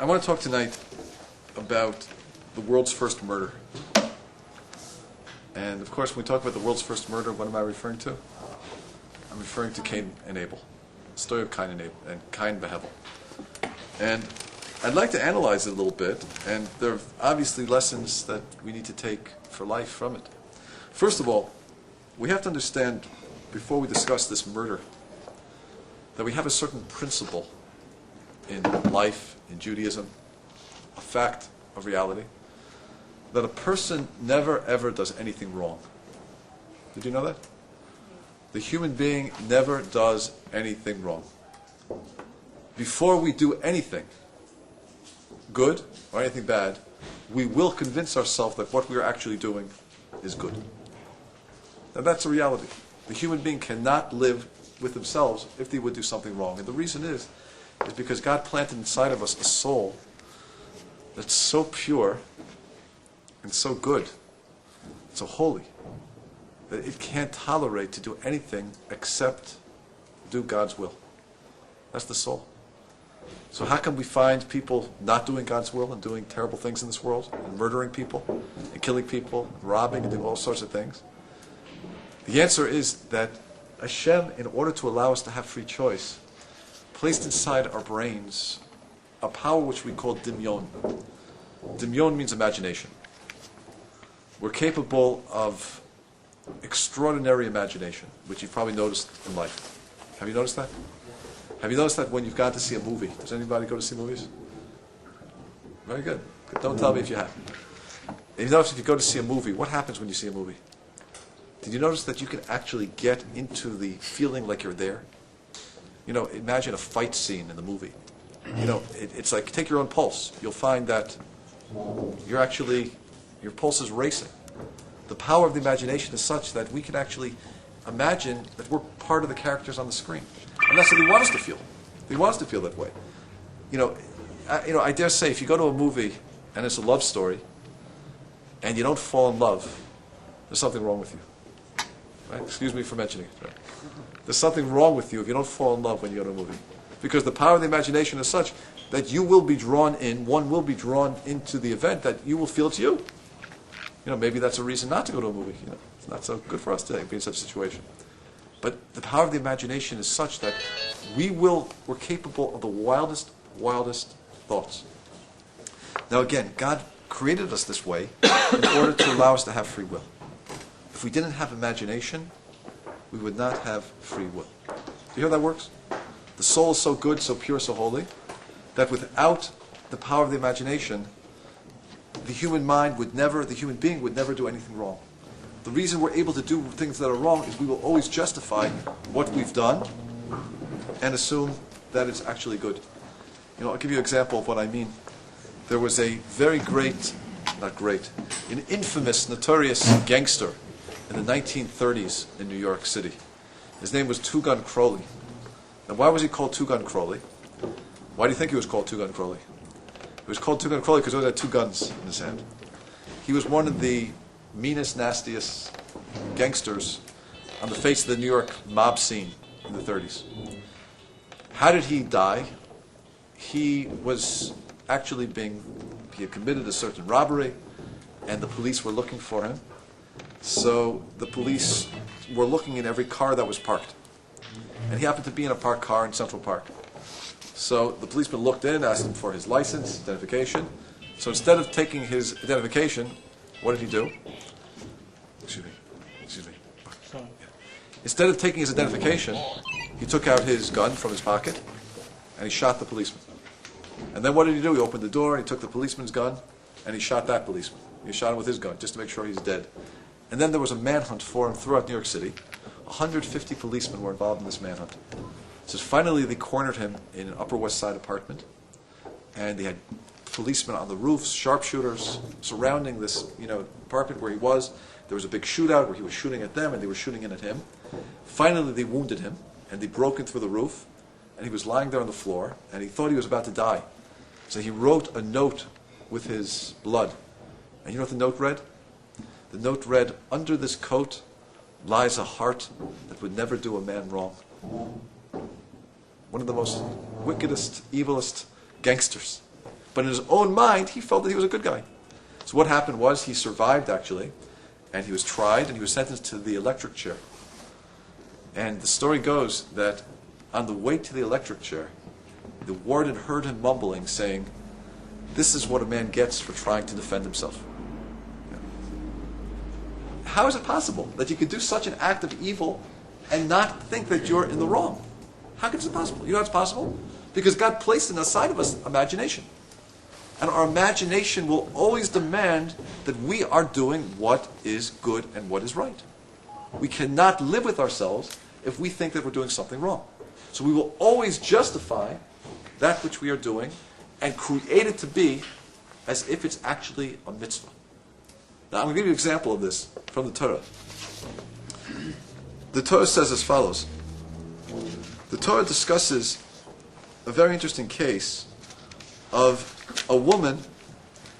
I want to talk tonight about the world's first murder. And of course, when we talk about the world's first murder, what am I referring to? I'm referring to Cain and Abel. The story of Cain and Abel, and Cain Behevel. And I'd like to analyze it a little bit, and there are obviously lessons that we need to take for life from it. First of all, we have to understand, before we discuss this murder, that we have a certain principle in life, in Judaism, a fact of reality, that a person never ever does anything wrong. Did you know that? The human being never does anything wrong. Before we do anything good or anything bad, we will convince ourselves that what we are actually doing is good. Now that's a reality. The human being cannot live with themselves if they would do something wrong. And the reason is because God planted inside of us a soul that's so pure and so good, so holy, that it can't tolerate to do anything except do God's will. That's the soul. So how can we find people not doing God's will and doing terrible things in this world, and murdering people, and killing people, and robbing, and doing all sorts of things? The answer is that Hashem, in order to allow us to have free choice, placed inside our brains a power which we call dimyon. Dimyon means imagination. We're capable of extraordinary imagination, which you've probably noticed in life. Have you noticed that? Have you noticed that when you've gone to see a movie? Does anybody go to see movies? Very good. Don't tell me if you have. If you notice, if you go to see a movie, what happens when you see a movie? Did you notice that you can actually get into the feeling like you're there? You know, imagine a fight scene in the movie. You know, it's like, take your own pulse. You'll find that your pulse is racing. The power of the imagination is such that we can actually imagine that we're part of the characters on the screen. And that's what we want us to feel. We want us to feel that way. I dare say, if you go to a movie and it's a love story, and you don't fall in love, there's something wrong with you. Right? Excuse me for mentioning it. Right? There's something wrong with you if you don't fall in love when you go to a movie. Because the power of the imagination is such that you will be drawn in, one will be drawn into the event that you will feel it's you. You know, maybe that's a reason not to go to a movie. You know, it's not so good for us to be in such a situation. But the power of the imagination is such that we're capable of the wildest thoughts. Now again, God created us this way in order to allow us to have free will. If we didn't have imagination, we would not have free will. Do you hear how that works? The soul is so good, so pure, so holy, that without the power of the imagination, the human being would never do anything wrong. The reason we're able to do things that are wrong is we will always justify what we've done and assume that it's actually good. You know, I'll give you an example of what I mean. There was a an infamous, notorious gangster in the 1930s in New York City. His name was Two-Gun Crowley. Now, why was he called Two-Gun Crowley? Why do you think he was called Two-Gun Crowley? He was called Two-Gun Crowley because he always had two guns in his hand. He was one of the meanest, nastiest gangsters on the face of the New York mob scene in the 30s. How did he die? He had committed a certain robbery, and the police were looking for him. So the police were looking in every car that was parked. And he happened to be in a parked car in Central Park. So the policeman looked in, asked him for his license, identification. So instead of taking his identification, what did he do? Excuse me. Yeah. Instead of taking his identification, he took out his gun from his pocket and he shot the policeman. And then what did he do? He opened the door and he took the policeman's gun and he shot that policeman. He shot him with his gun just to make sure he's dead. And then there was a manhunt for him throughout New York City. 150 policemen were involved in this manhunt. So finally they cornered him in an Upper West Side apartment, and they had policemen on the roofs, sharpshooters surrounding this apartment where he was. There was a big shootout where he was shooting at them and they were shooting in at him. Finally they wounded him and they broke in through the roof, and he was lying there on the floor and he thought he was about to die. So he wrote a note with his blood. And you know what the note read? The note read, "Under this coat lies a heart that would never do a man wrong." One of the most wickedest, evilest gangsters. But But in his own mind, he felt that he was a good guy. So what happened was he survived, actually, and he was tried, and he was sentenced to the electric chair. And the story goes that on the way to the electric chair, the warden heard him mumbling, saying, "This is what a man gets for trying to defend himself." How is it possible that you could do such an act of evil and not think that you're in the wrong? How is it possible? You know how it's possible? Because God placed inside of us imagination. And our imagination will always demand that we are doing what is good and what is right. We cannot live with ourselves if we think that we're doing something wrong. So we will always justify that which we are doing and create it to be as if it's actually a mitzvah. Now I'm going to give you an example of this from the Torah. The Torah says as follows. The Torah discusses a very interesting case of a woman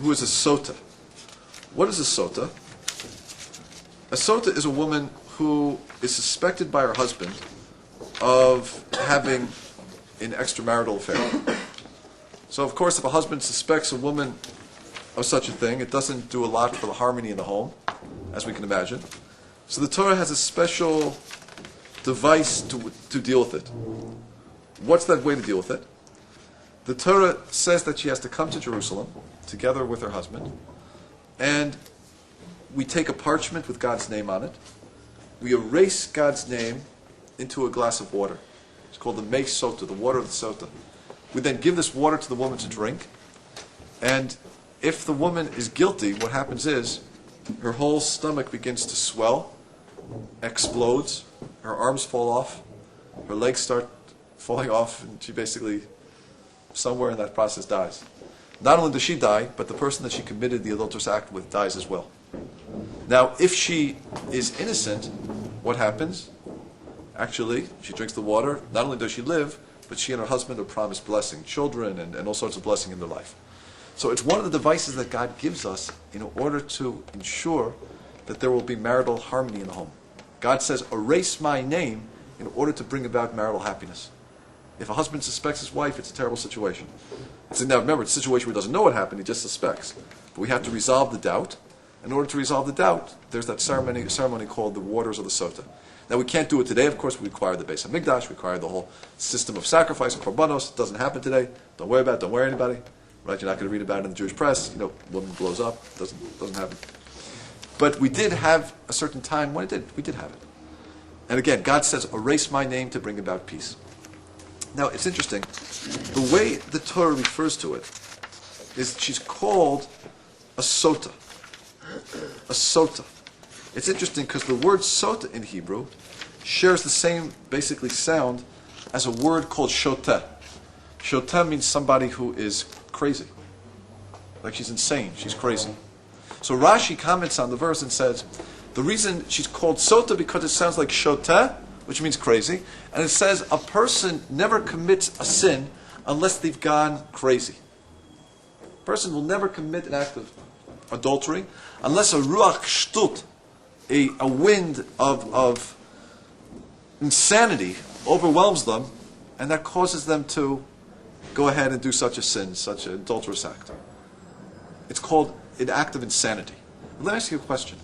who is a sota. What is a sota? A sota is a woman who is suspected by her husband of having an extramarital affair. So of course if a husband suspects a woman of such a thing, it doesn't do a lot for the harmony in the home, as we can imagine. So the Torah has a special device to deal with it. What's that way to deal with it? The Torah says that she has to come to Jerusalem together with her husband, and we take a parchment with God's name on it. We erase God's name into a glass of water. It's called the mei sota, the water of the sota. We then give this water to the woman to drink, and if the woman is guilty, what happens is her whole stomach begins to swell, explodes, her arms fall off, her legs start falling off, and she basically, somewhere in that process, dies. Not only does she die, but the person that she committed the adulterous act with dies as well. Now, if she is innocent, what happens? Actually, she drinks the water. Not only does she live, but she and her husband are promised blessing, children, and all sorts of blessing in their life. So it's one of the devices that God gives us in order to ensure that there will be marital harmony in the home. God says, erase my name in order to bring about marital happiness. If a husband suspects his wife, it's a terrible situation. Now remember, it's a situation where he doesn't know what happened, he just suspects. But we have to resolve the doubt. In order to resolve the doubt, there's that ceremony called the waters of the sota. Now we can't do it today, of course. We require the Beis HaMikdash, we require the whole system of sacrifice, of korbanos. It doesn't happen today. Don't worry about it, don't worry anybody. Right? You're not going to read about it in the Jewish press. Woman blows up. Doesn't happen. But we did have a certain time when we did have it. And again, God says, erase my name to bring about peace. Now, it's interesting. The way the Torah refers to it is she's called a sota. A sota. It's interesting because the word sota in Hebrew shares the same, basically, sound as a word called shoteh. Shoteh means somebody who is crazy. Like she's insane, she's crazy. So Rashi comments on the verse and says, the reason she's called sota because it sounds like shoteh, which means crazy, and it says a person never commits a sin unless they've gone crazy. A person will never commit an act of adultery unless a ruach shtut, a wind of insanity overwhelms them, and that causes them to go ahead and do such a sin, such an adulterous act. It's called an act of insanity. Let me ask you a question.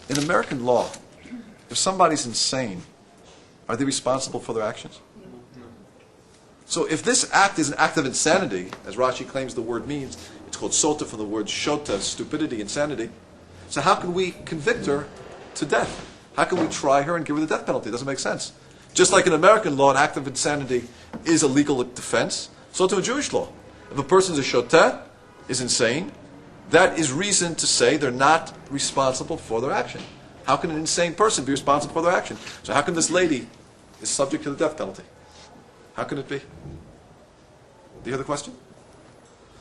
In American law, if somebody's insane, are they responsible for their actions? So if this act is an act of insanity, as Rashi claims the word means, it's called sota from the word shota, stupidity, insanity. So how can we convict her to death? How can we try her and give her the death penalty? It doesn't make sense. Just like in American law, an act of insanity is a legal defense, so to a Jewish law. If a person is a shoteh, is insane, that is reason to say they're not responsible for their action. How can an insane person be responsible for their action? So how can this lady is subject to the death penalty? How can it be? Do you hear the question?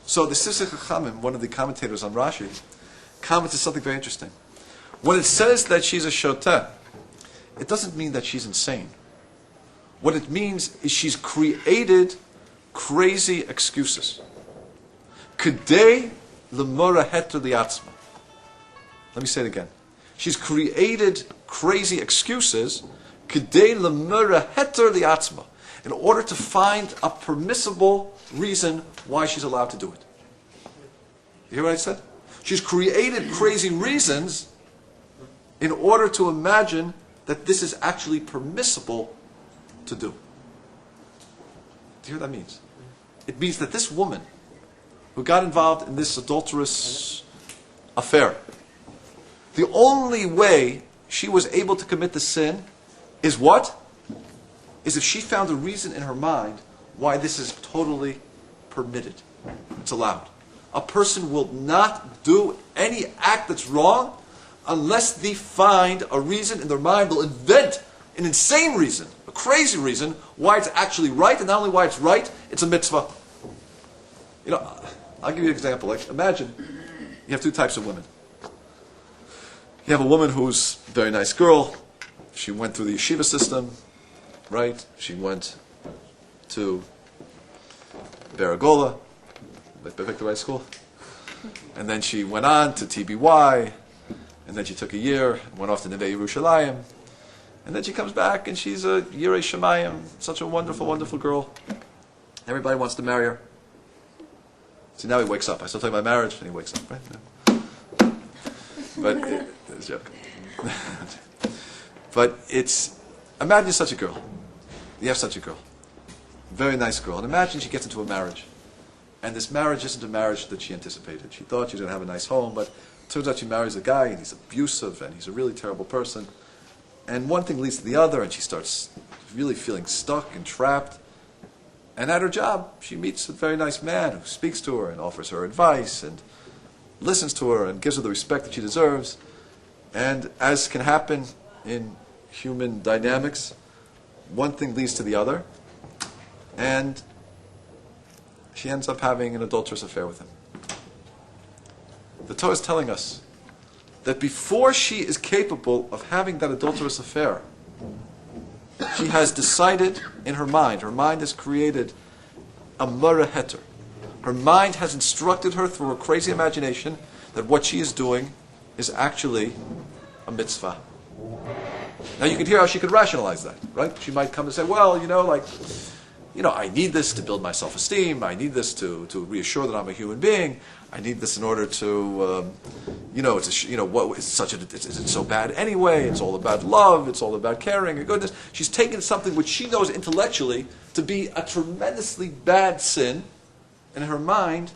So the Sifsei Chachamim, one of the commentators on Rashi, commented something very interesting. When it says that she's a shoteh, it doesn't mean that she's insane. What it means is she's created crazy excuses. Kedei lemora heter liatzma. Let me say it again. She's created crazy excuses kedei lemora heter liatzma, in order to find a permissible reason why she's allowed to do it. You hear what I said? She's created crazy reasons in order to imagine that this is actually permissible to do. Do you hear what that means? It means that this woman who got involved in this adulterous affair, the only way she was able to commit the sin is what? Is if she found a reason in her mind why this is totally permitted. It's allowed. A person will not do any act that's wrong unless they find a reason in their mind. They'll invent an insane reason, a crazy reason, why it's actually right, and not only why it's right, it's a mitzvah. You know, I'll give you an example. Like, imagine you have two types of women. You have a woman who's a very nice girl. She went through the yeshiva system, right? She went to Baragola, did I pick the right school? And then she went on to TBY, and then she took a year, went off to Neve Yerushalayim, and then she comes back and she's a Yirei Shemayim, such a wonderful, wonderful girl. Everybody wants to marry her. See, now he wakes up. I still talking about marriage, and he wakes up, right? No. But it's a joke. But it's, imagine such a girl. You have such a girl. Very nice girl. And imagine she gets into a marriage. And this marriage isn't a marriage that she anticipated. She thought she was going to have a nice home, but it turns out she marries a guy, and he's abusive, and he's a really terrible person. And one thing leads to the other, and she starts really feeling stuck and trapped. And at her job, she meets a very nice man who speaks to her and offers her advice and listens to her and gives her the respect that she deserves. And as can happen in human dynamics, one thing leads to the other, and she ends up having an adulterous affair with him. The Torah is telling us that before she is capable of having that adulterous affair, she has decided in her mind has created a mara heter. Her mind has instructed her through her crazy imagination that what she is doing is actually a mitzvah. Now you can hear how she could rationalize that, right? She might come and say, well, I need this to build my self-esteem. I need this to reassure that I'm a human being. I need this in order to, it's so bad anyway. It's all about love. It's all about caring and goodness. She's taken something which she knows intellectually to be a tremendously bad sin, and in her mind,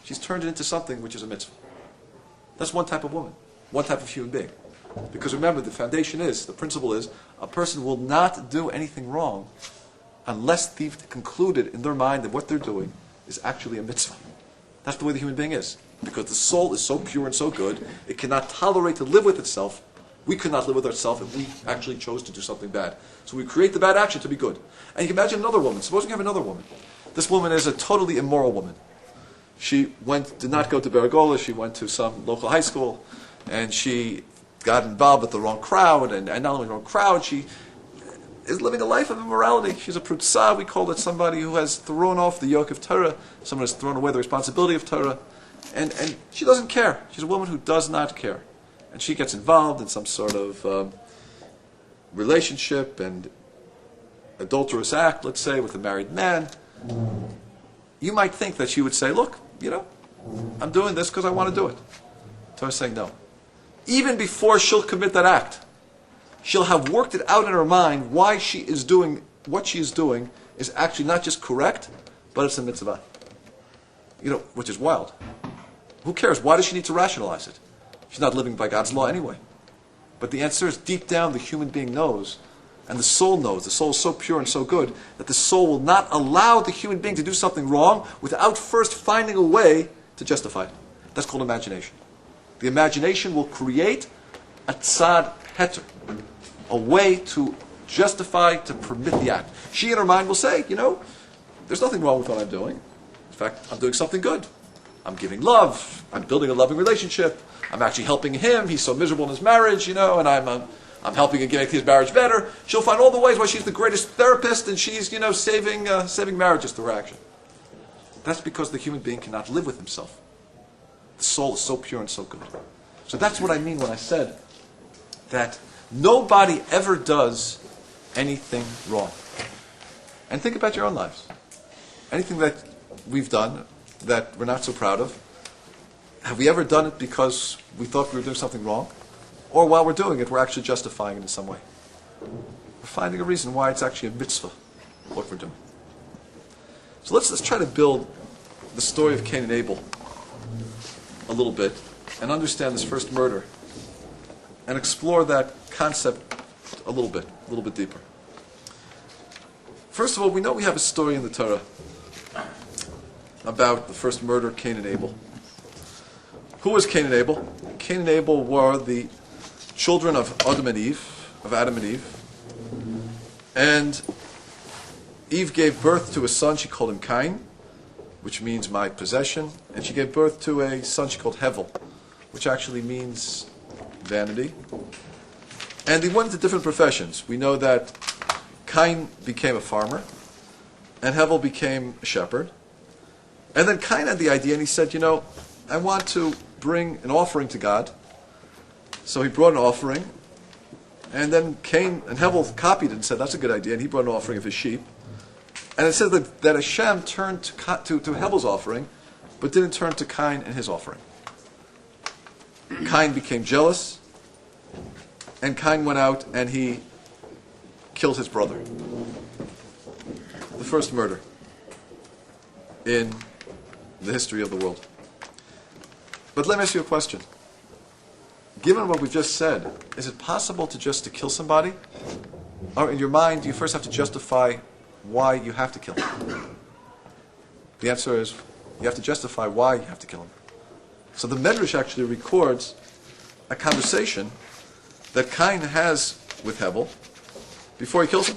she's turned it into something which is a mitzvah. That's one type of woman, one type of human being. Because remember, the principle is, a person will not do anything wrong unless they've concluded in their mind that what they're doing is actually a mitzvah. That's the way the human being is. Because the soul is so pure and so good, it cannot tolerate to live with itself. We could not live with ourselves if we actually chose to do something bad. So we create the bad action to be good. And you can imagine another woman. Supposing you have another woman. This woman is a totally immoral woman. She did not go to Baragola, she went to some local high school, and she got involved with the wrong crowd, and not only the wrong crowd, she is living a life of immorality. She's a prutzah. We call it somebody who has thrown off the yoke of Torah, someone who has thrown away the responsibility of Torah, and she doesn't care. She's a woman who does not care. And she gets involved in some sort of relationship and adulterous act, let's say, with a married man. You might think that she would say, look, I'm doing this because I want to do it. Torah's saying no. Even before she'll commit that act, she'll have worked it out in her mind why she is doing what she is doing is actually not just correct, but it's a mitzvah. Which is wild. Who cares? Why does she need to rationalize it? She's not living by God's law anyway. But the answer is, deep down, the human being knows, and the soul knows. The soul is so pure and so good that the soul will not allow the human being to do something wrong without first finding a way to justify it. That's called imagination. The imagination will create a tzad heter, a way to justify, to permit the act. She in her mind will say, there's nothing wrong with what I'm doing. In fact, I'm doing something good. I'm giving love. I'm building a loving relationship. I'm actually helping him. He's so miserable in his marriage, and I'm helping him make his marriage better. She'll find all the ways why she's the greatest therapist, and she's, saving marriages through her action. That's because the human being cannot live with himself. The soul is so pure and so good. So that's what I mean when I said that nobody ever does anything wrong. And think about your own lives. Anything that we've done that we're not so proud of, have we ever done it because we thought we were doing something wrong? Or while we're doing it, we're actually justifying it in some way? We're finding a reason why it's actually a mitzvah, what we're doing. So let's try to build the story of Cain and Abel a little bit and understand this first murder and explore that concept a little bit deeper. First of all, we know we have a story in the Torah about the first murder, Cain and Abel. Who was Cain and Abel? Cain and Abel were the children of Adam and Eve. And Eve gave birth to a son, she called him Cain, which means my possession. And she gave birth to a son she called Hevel, which actually means vanity. And they went into different professions. We know that Cain became a farmer, and Hevel became a shepherd. And then Cain had the idea, and he said, I want to bring an offering to God. So he brought an offering, and then Cain and Hevel copied it and said, that's a good idea, and he brought an offering of his sheep. And it said that Hashem turned to Hevel's offering, but didn't turn to Cain and his offering. Cain became jealous, and Cain went out and he killed his brother. The first murder in the history of the world. But let me ask you a question. Given what we've just said, is it possible to kill somebody? Or in your mind, you first have to justify why you have to kill him? The answer is, you have to justify why you have to kill him. So the Medrash actually records a conversation that Cain has with Hevel before he kills him.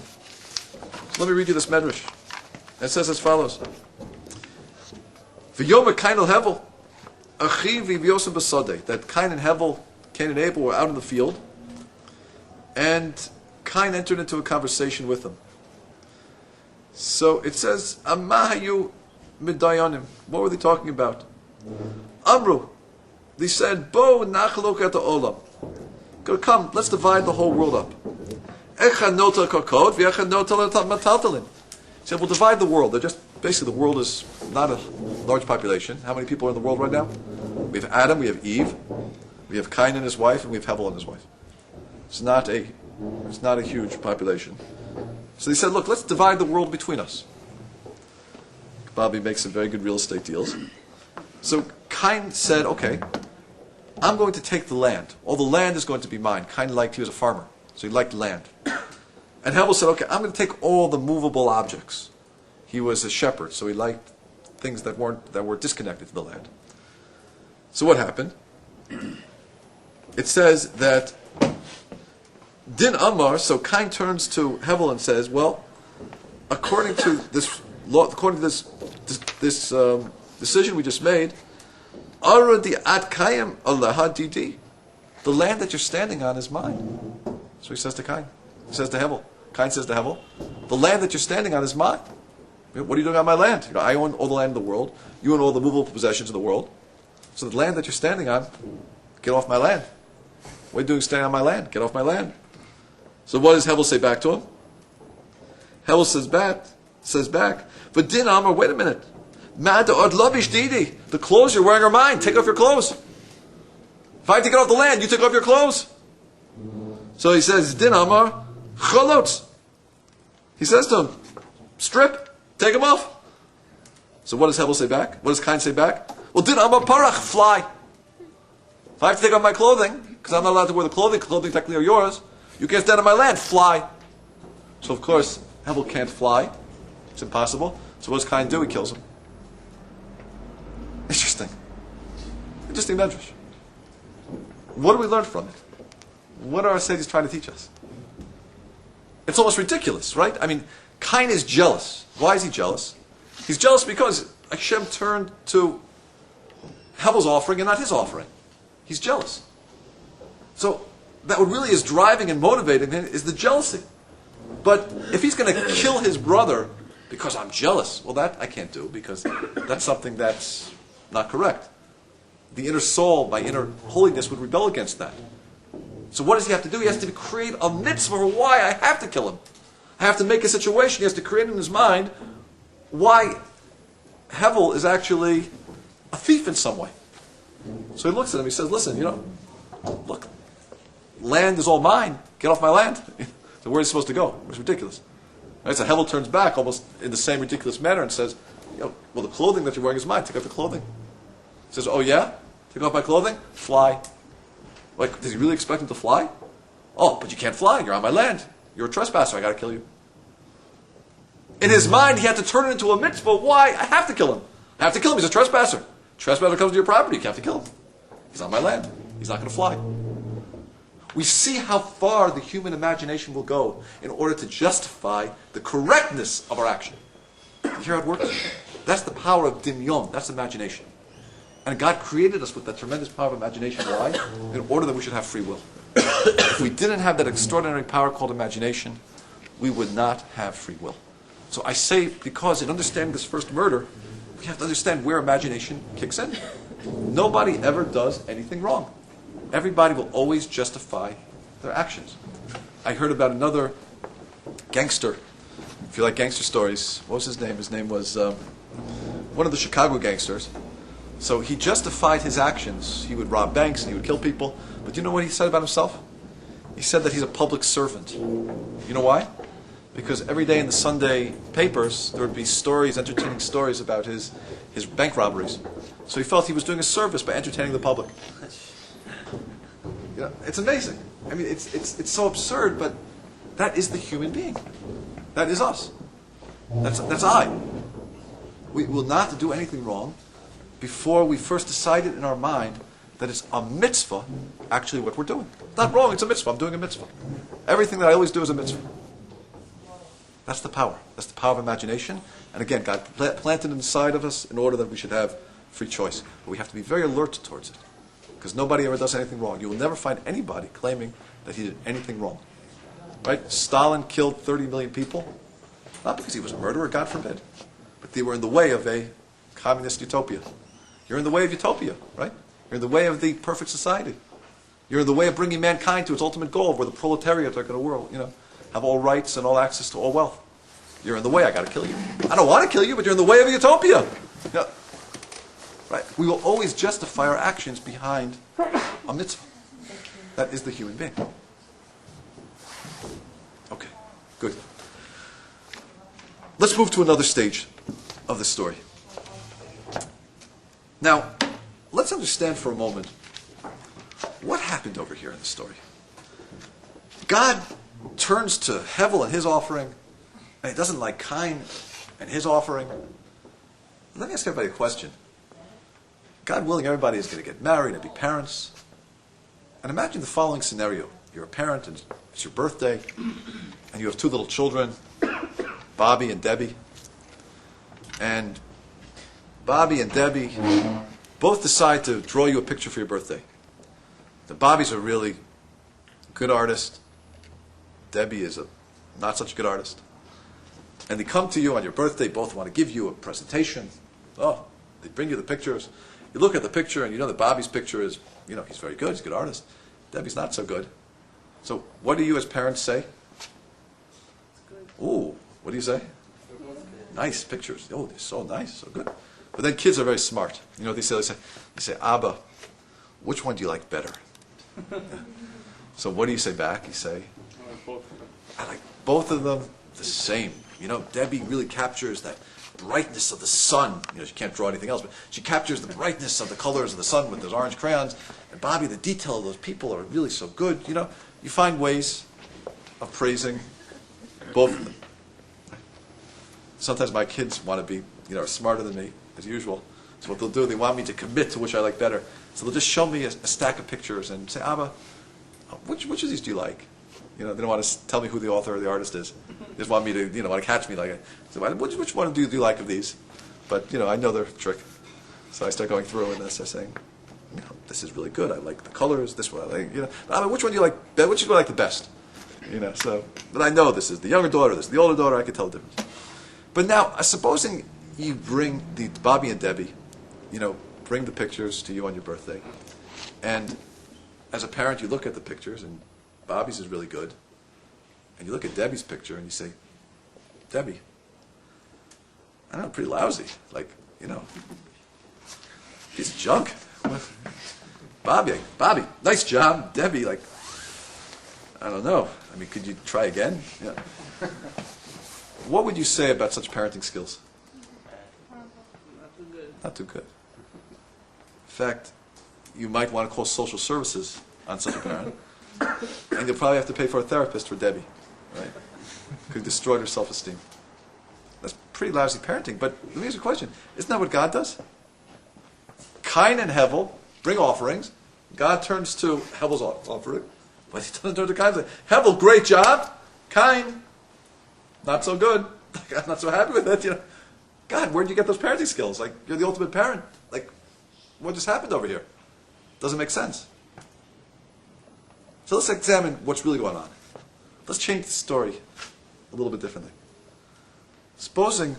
So let me read you this Medrash. It says as follows. V'yoma Cain el Hevel, achi v'yosem b'sadeh. That Cain and Abel were out in the field, and Cain entered into a conversation with them. So it says, Amahayu midayanim. What were they talking about? Amru. They said, Bo nachalok et ha'olam. Come, let's divide the whole world up. Echad notel kakod, v'echad notel mataltalin. He said, we'll divide the world. Basically, the world is not a large population. How many people are in the world right now? We have Adam, we have Eve, we have Cain and his wife, and we have Hevel and his wife. It's not a huge population. So they said, look, let's divide the world between us. Bobby makes some very good real estate deals. So Cain said, okay, I'm going to take the land. All the land is going to be mine. Cain he was a farmer, so he liked land. And Hevel said, okay, I'm going to take all the movable objects. He was a shepherd, so he liked things that were disconnected to the land. So what happened? It says that Din Amar, so Cain turns to Hevel and says, well, according to this law, according to this decision we just made, Aradi at Kayim Allah Didi, the land that you're standing on is mine. So he says to Cain. He says to Hevel. Cain says to Hevel, the land that you're standing on is mine. What are you doing on my land? I own all the land in the world. You own all the movable possessions in the world. So the land that you're standing on, get off my land. What are you doing standing on my land? Get off my land. So what does Hevel say back to him? Hevel says back, but Din Amar, wait a minute. The clothes you're wearing are mine. Take off your clothes. If I take it off the land, you take off your clothes. So he says, Din Amar, chalot. He says to him, strip, take them off. So what does Hevel say back? What does Cain say back? Well, Din Amar parach, fly. If I have to take off my clothing, because I'm not allowed to wear the clothing technically are yours, you can't stand on my land, fly. So of course, Hevel can't fly. It's impossible. So what does Cain do? He kills him. Interesting medrash. What do we learn from it? What are our sages trying to teach us? It's almost ridiculous, right? I mean, Cain is jealous. Why is he jealous? He's jealous because Hashem turned to Hevel's offering and not his offering. He's jealous. So that what really is driving and motivating him is the jealousy. But if he's going to kill his brother because I'm jealous, well, that I can't do because that's something that's not correct. The inner soul, my inner holiness, would rebel against that. So what does he have to do? He has to create a mitzvah for why I have to kill him. I have to make a situation. He has to create in his mind why Hevel is actually a thief in some way. So he looks at him, he says, listen, look, land is all mine. Get off my land. So where is he supposed to go? It's ridiculous. Right? So Hevel turns back almost in the same ridiculous manner and says, well, the clothing that you're wearing is mine. Take off the clothing. He says, oh yeah? Take off my clothing? Fly. Like, does he really expect him to fly? Oh, but you can't fly. You're on my land. You're a trespasser. I got to kill you. In his mind, he had to turn it into a mitzvah. Why? I have to kill him. I have to kill him. He's a trespasser. Trespasser comes to your property. You have to kill him. He's on my land. He's not going to fly. We see how far the human imagination will go in order to justify the correctness of our action. You hear how it works? That's the power of dimyon. That's imagination. And God created us with that tremendous power of imagination. Why? In order that we should have free will. If we didn't have that extraordinary power called imagination, we would not have free will. So I say, because in understanding this first murder, we have to understand where imagination kicks in. Nobody ever does anything wrong. Everybody will always justify their actions. I heard about another gangster. If you like gangster stories, what was his name? His name was one of the Chicago gangsters. So he justified his actions. He would rob banks and he would kill people. But you know what he said about himself? He said that he's a public servant. You know why? Because every day in the Sunday papers, there would be stories, entertaining stories about his bank robberies. So he felt he was doing a service by entertaining the public. It's amazing. I mean, it's so absurd, but that is the human being. That is us. That's I. We will not do anything wrong before we first decided in our mind that it's a mitzvah, actually what we're doing. It's not wrong, it's a mitzvah. I'm doing a mitzvah. Everything that I always do is a mitzvah. That's the power. That's the power of imagination. And again, God planted inside of us in order that we should have free choice. But we have to be very alert towards it. Because nobody ever does anything wrong. You will never find anybody claiming that he did anything wrong. Right? Stalin killed 30 million people. Not because he was a murderer, God forbid. But they were in the way of a communist utopia. You're in the way of utopia, right? You're in the way of the perfect society. You're in the way of bringing mankind to its ultimate goal, where the proletariat are going to have all rights and all access to all wealth. You're in the way. I got to kill you. I don't want to kill you, but you're in the way of a utopia. Yeah. Right? We will always justify our actions behind a mitzvah. That is the human being. Okay, good. Let's move to another stage of the story. Now, let's understand for a moment what happened over here in the story. God turns to Hevel and his offering, and he doesn't like Cain and his offering. Let me ask everybody a question. God willing, everybody is going to get married and be parents. And imagine the following scenario. You're a parent, and it's your birthday, and you have two little children, Bobby and Debbie. And Bobby and Debbie both decide to draw you a picture for your birthday. The Bobby's a really good artist. Debbie is a not such a good artist. And they come to you on your birthday, both want to give you a presentation. Oh, they bring you the pictures. You look at the picture and you know that Bobby's picture is, he's very good, he's a good artist. Debbie's not so good. So what do you as parents say? Ooh, what do you say? Nice pictures. Oh, they're so nice, so good. But then kids are very smart. You know what they say? They say, Abba, which one do you like better? So what do you say back? You say, I like both of them the same. Debbie really captures that brightness of the sun. She can't draw anything else, but she captures the brightness of the colors of the sun with those orange crayons. And Bobby, the detail of those people are really so good. You find ways of praising both of them. Sometimes my kids want to be, smarter than me, as usual. So what they'll do, they want me to commit to which I like better. So they'll just show me a stack of pictures and say, Abba, which of these do you like? They don't want to tell me who the author or the artist is. They just want me to, want to catch me like, so which one do you like of these? But, I know their trick. So I start going through and I start saying, this is really good. I like the colors. This one I like, Abba, which one do you like? Which do you like the best? But I know this is the younger daughter, this is the older daughter. I can tell the difference. But now, supposing you bring the Bobby and Debbie, bring the pictures to you on your birthday, and as a parent, you look at the pictures, and Bobby's is really good, and you look at Debbie's picture, and you say, Debbie, I know, pretty lousy, piece of junk. Bobby, nice job. Debbie, like, I don't know. I mean, could you try again? Yeah. What would you say about such parenting skills? Not too good. Not too good. In fact, you might want to call social services on such a parent, and you'll probably have to pay for a therapist for Debbie, right? Could destroy her self-esteem. That's pretty lousy parenting. But let me ask you a question: isn't that what God does? Cain and Hevel bring offerings. God turns to Hevel's offering, but he doesn't turn to Cain's. Hevel, great job. Cain, not so good. I'm not so happy with it. You know, God, where'd you get those parenting skills? Like, you're the ultimate parent. Like, what just happened over here? Doesn't make sense. So let's examine what's really going on. Let's change the story a little bit differently. Supposing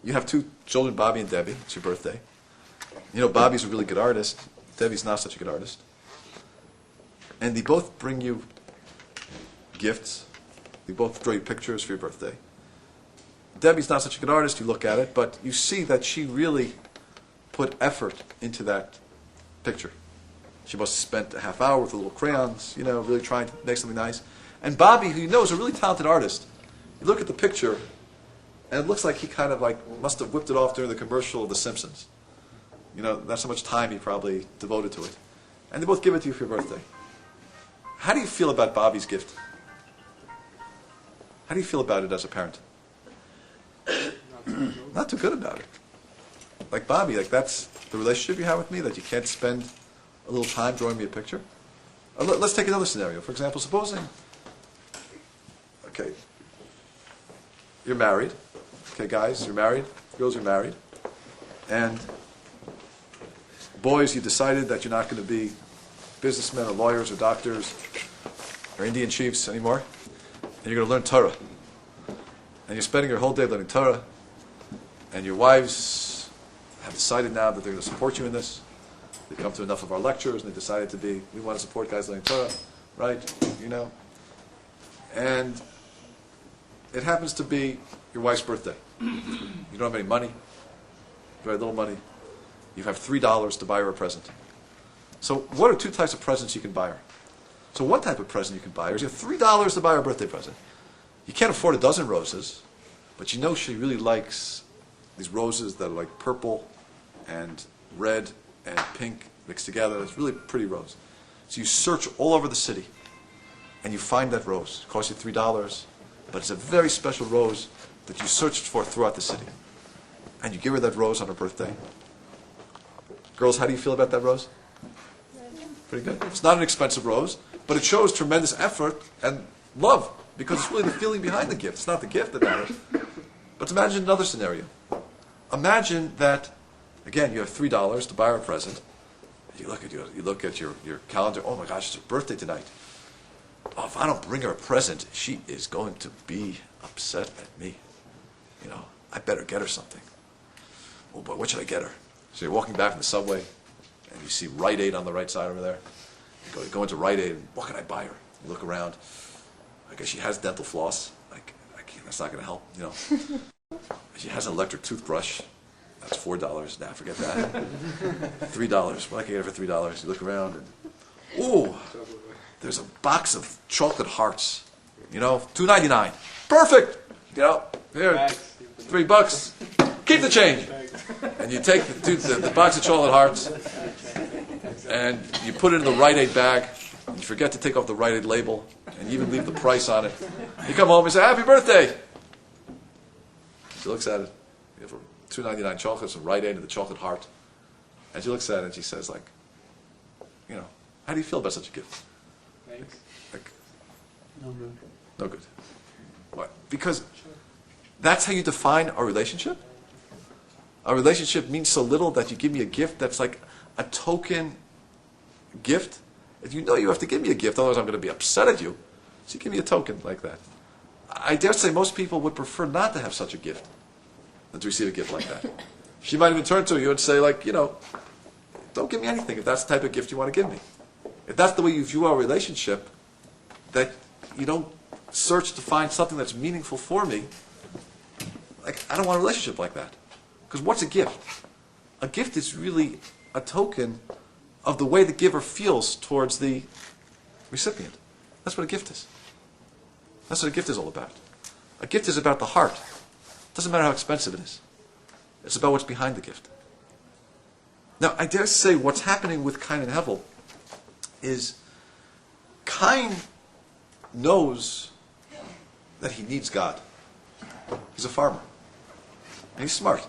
you have two children, Bobby and Debbie. It's your birthday. You know, Bobby's a really good artist. Debbie's not such a good artist. And they both bring you gifts. They both draw you pictures for your birthday. Debbie's not such a good artist. You look at it, but you see that she really put effort into that picture. She must have spent a half hour with the little crayons, you know, really trying to make something nice. And Bobby, who you know is a really talented artist, you look at the picture, and it looks like he kind of like must have whipped it off during the commercial of The Simpsons. You know, that's how much time he probably devoted to it. And they both give it to you for your birthday. How do you feel about Bobby's gift? How do you feel about it as a parent? Not too good about it. Like Bobby, like that's the relationship you have with me, that you can't spend a little time drawing me a picture? Let's take another scenario. For example, supposing, okay, you're married. Okay, guys, you're married. Girls, you're married. And boys, you decided that you're not going to be businessmen or lawyers or doctors or Indian chiefs anymore. And you're going to learn Torah. And you're spending your whole day learning Torah. And your wives have decided now that they're going to support you in this. They come to enough of our lectures and they decided to be, we want to support guys learning Torah, right? You know. And it happens to be your wife's birthday. You don't have any money, very little money. You have $3 to buy her a present. So what are two types of presents you can buy her? So one type of present you can buy her is you have $3 to buy her a birthday present. You can't afford a dozen roses, but you know she really likes these roses that are like purple and red and pink mixed together. It's really a pretty rose. So you search all over the city, and you find that rose. It costs you $3, but it's a very special rose that you searched for throughout the city. And you give her that rose on her birthday. Girls, how do you feel about that rose? Pretty good. It's not an expensive rose, but it shows tremendous effort and love, because it's really the feeling behind the gift. It's not the gift that matters. But imagine another scenario. Imagine that, again, you have $3 to buy her a present. You look at your calendar. Oh my gosh, it's her birthday tonight. Oh, if I don't bring her a present, she is going to be upset at me. You know, I better get her something. Oh boy, what should I get her? So you're walking back from the subway, and you see Rite Aid on the right side over there. You go into Rite Aid, and what can I buy her? You look around. I guess she has dental floss. Like, that's not going to help, you know. She has an electric toothbrush. That's $4. Nah, forget that. $3. What can I get her for $3? You look around, and ooh, there's a box of chocolate hearts. You know, $2.99. Perfect. You know, here, $3. Keep the change. And you take the box of chocolate hearts, and you put it in the Rite Aid bag. And you forget to take off the Rite Aid label, and you even leave the price on it. You come home and say, "Happy birthday!" She looks at it. You have $2.99 chocolates, a Rite Aid, and the chocolate heart. And she looks at it and she says, like, you know, how do you feel about such a gift? Thanks. Like, No good. no good. Why? Because that's how you define our relationship? Our relationship means so little that you give me a gift that's like a token gift. If you know you have to give me a gift, otherwise I'm going to be upset at you. So you give me a token like that. I dare say most people would prefer not to have such a gift than to receive a gift like that. She might even turn to you and say, like, you know, don't give me anything if that's the type of gift you want to give me. If that's the way you view our relationship, that you don't search to find something that's meaningful for me, like, I don't want a relationship like that. Because what's a gift? A gift is really a token of the way the giver feels towards the recipient. That's what a gift is. That's what a gift is all about. A gift is about the heart. It doesn't matter how expensive it is. It's about what's behind the gift. Now, I dare say what's happening with Cain and Hevel is Cain knows that he needs God. He's a farmer. And he's smart.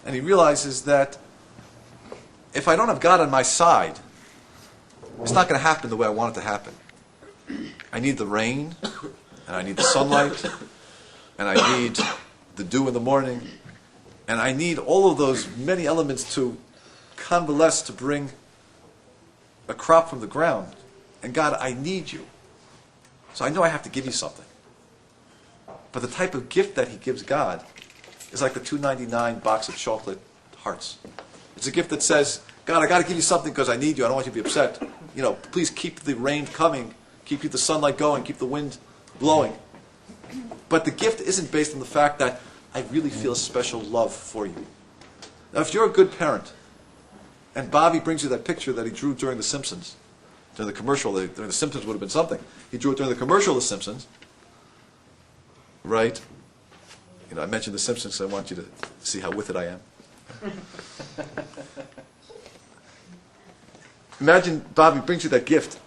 And he realizes that if I don't have God on my side, it's not going to happen the way I want it to happen. I need the rain, and I need the sunlight, and I need the dew in the morning, and I need all of those many elements to convalesce to bring a crop from the ground. And God, I need you. So I know I have to give you something. But the type of gift that he gives God is like the $2.99 box of chocolate hearts. It's a gift that says, God, I got to give you something because I need you. I don't want you to be upset. Please keep the rain coming. Keep the sunlight going. Keep the wind blowing. But the gift isn't based on the fact that I really feel a special love for you. Now, if you're a good parent, and Bobby brings you that picture that he drew during The Simpsons, during the commercial, during The Simpsons would have been something. He drew it during the commercial of The Simpsons, right? I mentioned The Simpsons, so I want you to see how with it I am. Imagine Bobby brings you that gift.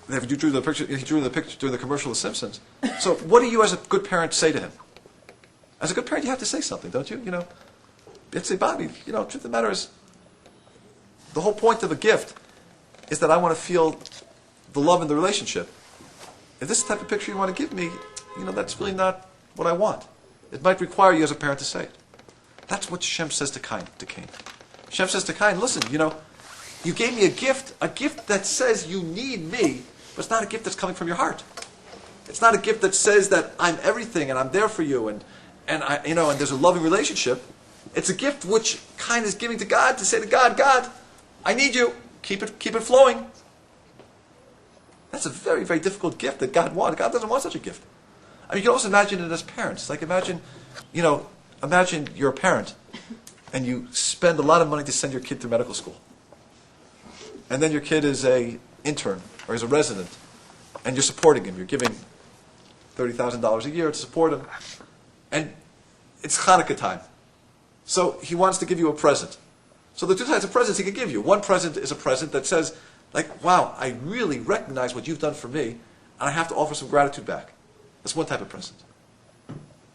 He drew the picture during the commercial of The Simpsons. So what do you as a good parent say to him? As a good parent, you have to say something, don't you? You have to say, Bobby, truth of the matter is, the whole point of a gift is that I want to feel the love in the relationship. If this is the type of picture you want to give me, that's really not what I want. It might require you as a parent to say it. That's what Shem says to Cain. Shem says to Cain, listen, you gave me a gift that says you need me, but it's not a gift that's coming from your heart. It's not a gift that says that I'm everything and I'm there for you and there's a loving relationship. It's a gift which Cain is giving to God to say to God, God, I need you. Keep it flowing. That's a very, very difficult gift that God wants. God doesn't want such a gift. I mean, you can also imagine it as parents. Like imagine you're a parent and you spend a lot of money to send your kid to medical school. And then your kid is an intern or is a resident and you're supporting him. You're giving $30,000 a year to support him. And it's Hanukkah time. So he wants to give you a present. So the two types of presents he could give you. One present is a present that says, wow, I really recognize what you've done for me, and I have to offer some gratitude back. That's one type of present.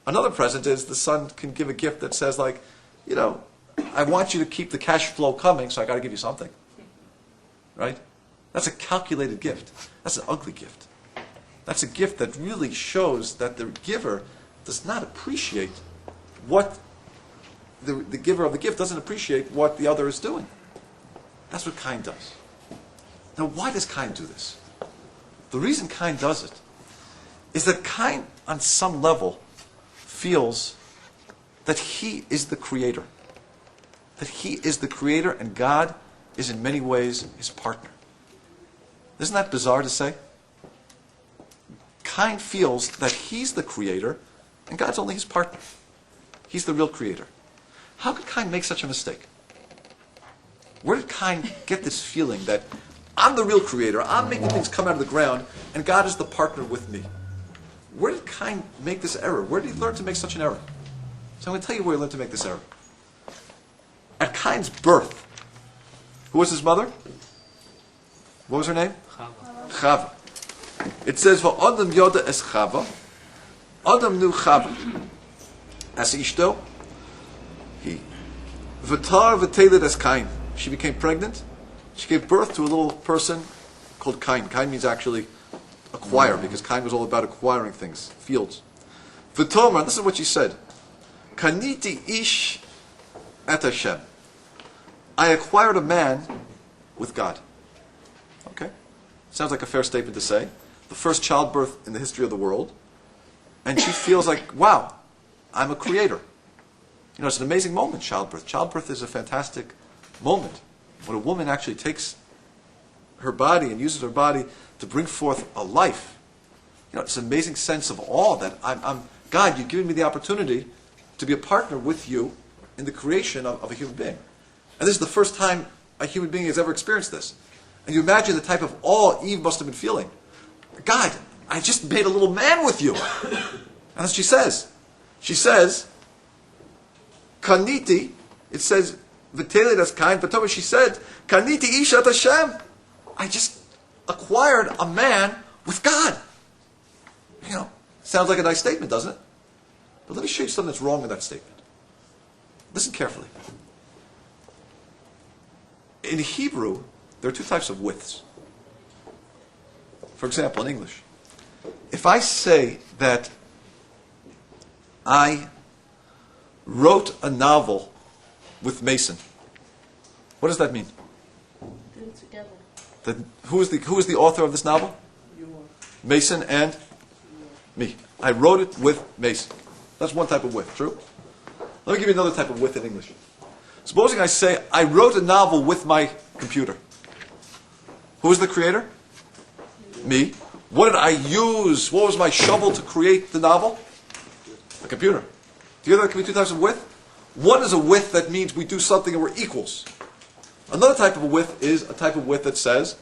Another present is the son can give a gift that says, I want you to keep the cash flow coming, so I got to give you something. Right? That's a calculated gift. That's an ugly gift. That's a gift that really shows that the giver does not appreciate what the giver of the gift doesn't appreciate what the other is doing. That's what Cain does. Now, why does Cain do this? The reason Cain does it is that Cain, on some level, feels that he is the creator. That he is the creator and God is in many ways his partner. Isn't that bizarre to say? Cain feels that he's the creator and God's only his partner. He's the real creator. How could Cain make such a mistake? Where did Cain get this feeling that I'm the real creator, I'm making things come out of the ground, and God is the partner with me? Where did Cain make this error? Where did he learn to make such an error? So I'm going to tell you where he learned to make this error. At Cain's birth, who was his mother? What was her name? Chava. It says, "Va'adam yoda es Chava." Adam knew Chava as ishto. He v'tar v'teled as Cain. She became pregnant. She gave birth to a little person called Cain. Cain means actually acquire, because Cain was all about acquiring things, fields. V'tomar, this is what she said: Kaniti ish et Hashem. I acquired a man with God. Okay, sounds like a fair statement to say. The first childbirth in the history of the world, and she feels like, wow, I'm a creator. It's an amazing moment, childbirth. Childbirth is a fantastic moment when a woman actually takes her body and uses her body to bring forth a life. It's an amazing sense of awe that I'm God, you've given me the opportunity to be a partner with you in the creation of a human being. And this is the first time a human being has ever experienced this. And you imagine the type of awe Eve must have been feeling. God, I just made a little man with you. And that's what she says. She says, Kaniti, it says, V'teled as kain, but she said, Kaniti ishat Hashem. I just acquired a man with God. You know, sounds like a nice statement, doesn't it? But let me show you something that's wrong with that statement. Listen carefully. In Hebrew, there are two types of withs. For example, in English, if I say that I wrote a novel with Mason, what does that mean? Do it together. That, who is the author of this novel? You are. Mason and me. I wrote it with Mason. That's one type of with, true? Let me give you another type of with in English. Supposing I say, I wrote a novel with my computer. Who is the creator? Me. What did I use? What was my shovel to create the novel? The computer. Do you know there can be two types of with? One is a with that means we do something and we're equals. Another type of a with is a type of with that says,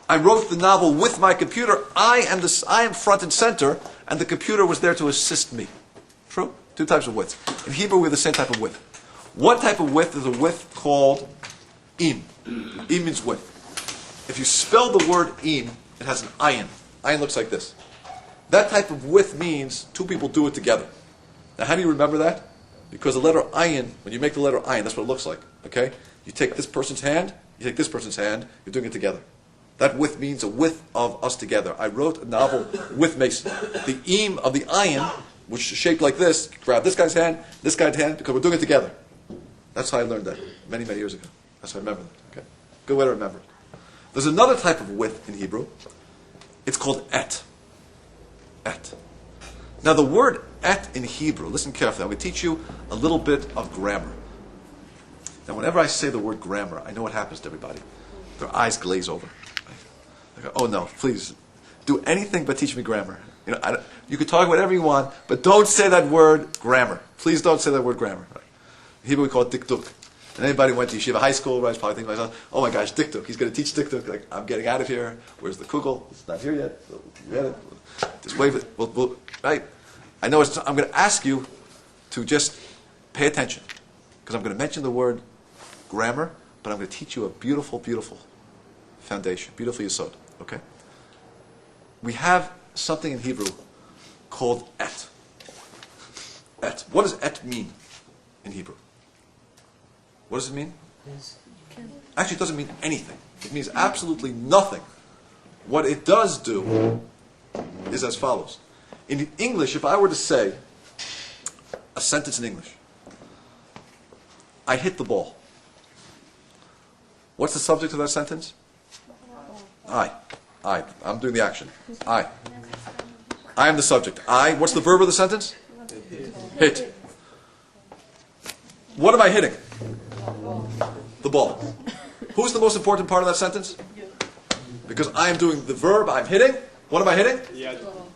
I wrote the novel with my computer. I am front and center, and the computer was there to assist me. True? Two types of withs. In Hebrew, we have the same type of with. One type of with is a with called im. Im means with. If you spell the word im, it has an ayin. Ayin looks like this. That type of with means two people do it together. Now, how do you remember that? Because the letter ayin, when you make the letter ayin, that's what it looks like. Okay? You take this person's hand, you take this person's hand, you're doing it together. That with means a with of us together. I wrote a novel with Mason. The im of the ayin, which is shaped like this, grab this guy's hand, because we're doing it together. That's how I learned that many, many years ago. That's how I remember that. Okay? Good way to remember it. There's another type of with in Hebrew. It's called et. Et. Now the word et in Hebrew, listen carefully, I'm going to teach you a little bit of grammar. Now whenever I say the word grammar, I know what happens to everybody. Their eyes glaze over. They go, oh no, please, do anything but teach me grammar. You know, you can talk whatever you want, but don't say that word grammar. Please don't say that word grammar. In Hebrew we call it dikduk. And anybody who went to yeshiva high school, right, is probably thinking to myself, oh my gosh, dikduk, he's going to teach dikduk. Like, I'm getting out of here. Where's the kugel? It's not here yet. So you get it. Just wave it. Right? I know I'm going to ask you to just pay attention. Because I'm going to mention the word grammar, but I'm going to teach you a beautiful, beautiful foundation. Beautiful yesod. Okay? We have something in Hebrew called et. Et. What does et mean in Hebrew? What does it mean? Actually, it doesn't mean anything. It means absolutely nothing. What it does do is as follows. In English, if I were to say a sentence in English, I hit the ball. What's the subject of that sentence? I. I'm doing the action. I am the subject. What's the verb of the sentence? Hit. What am I hitting? The ball. Who's the most important part of that sentence? Because I am doing the verb, I'm hitting. What am I hitting?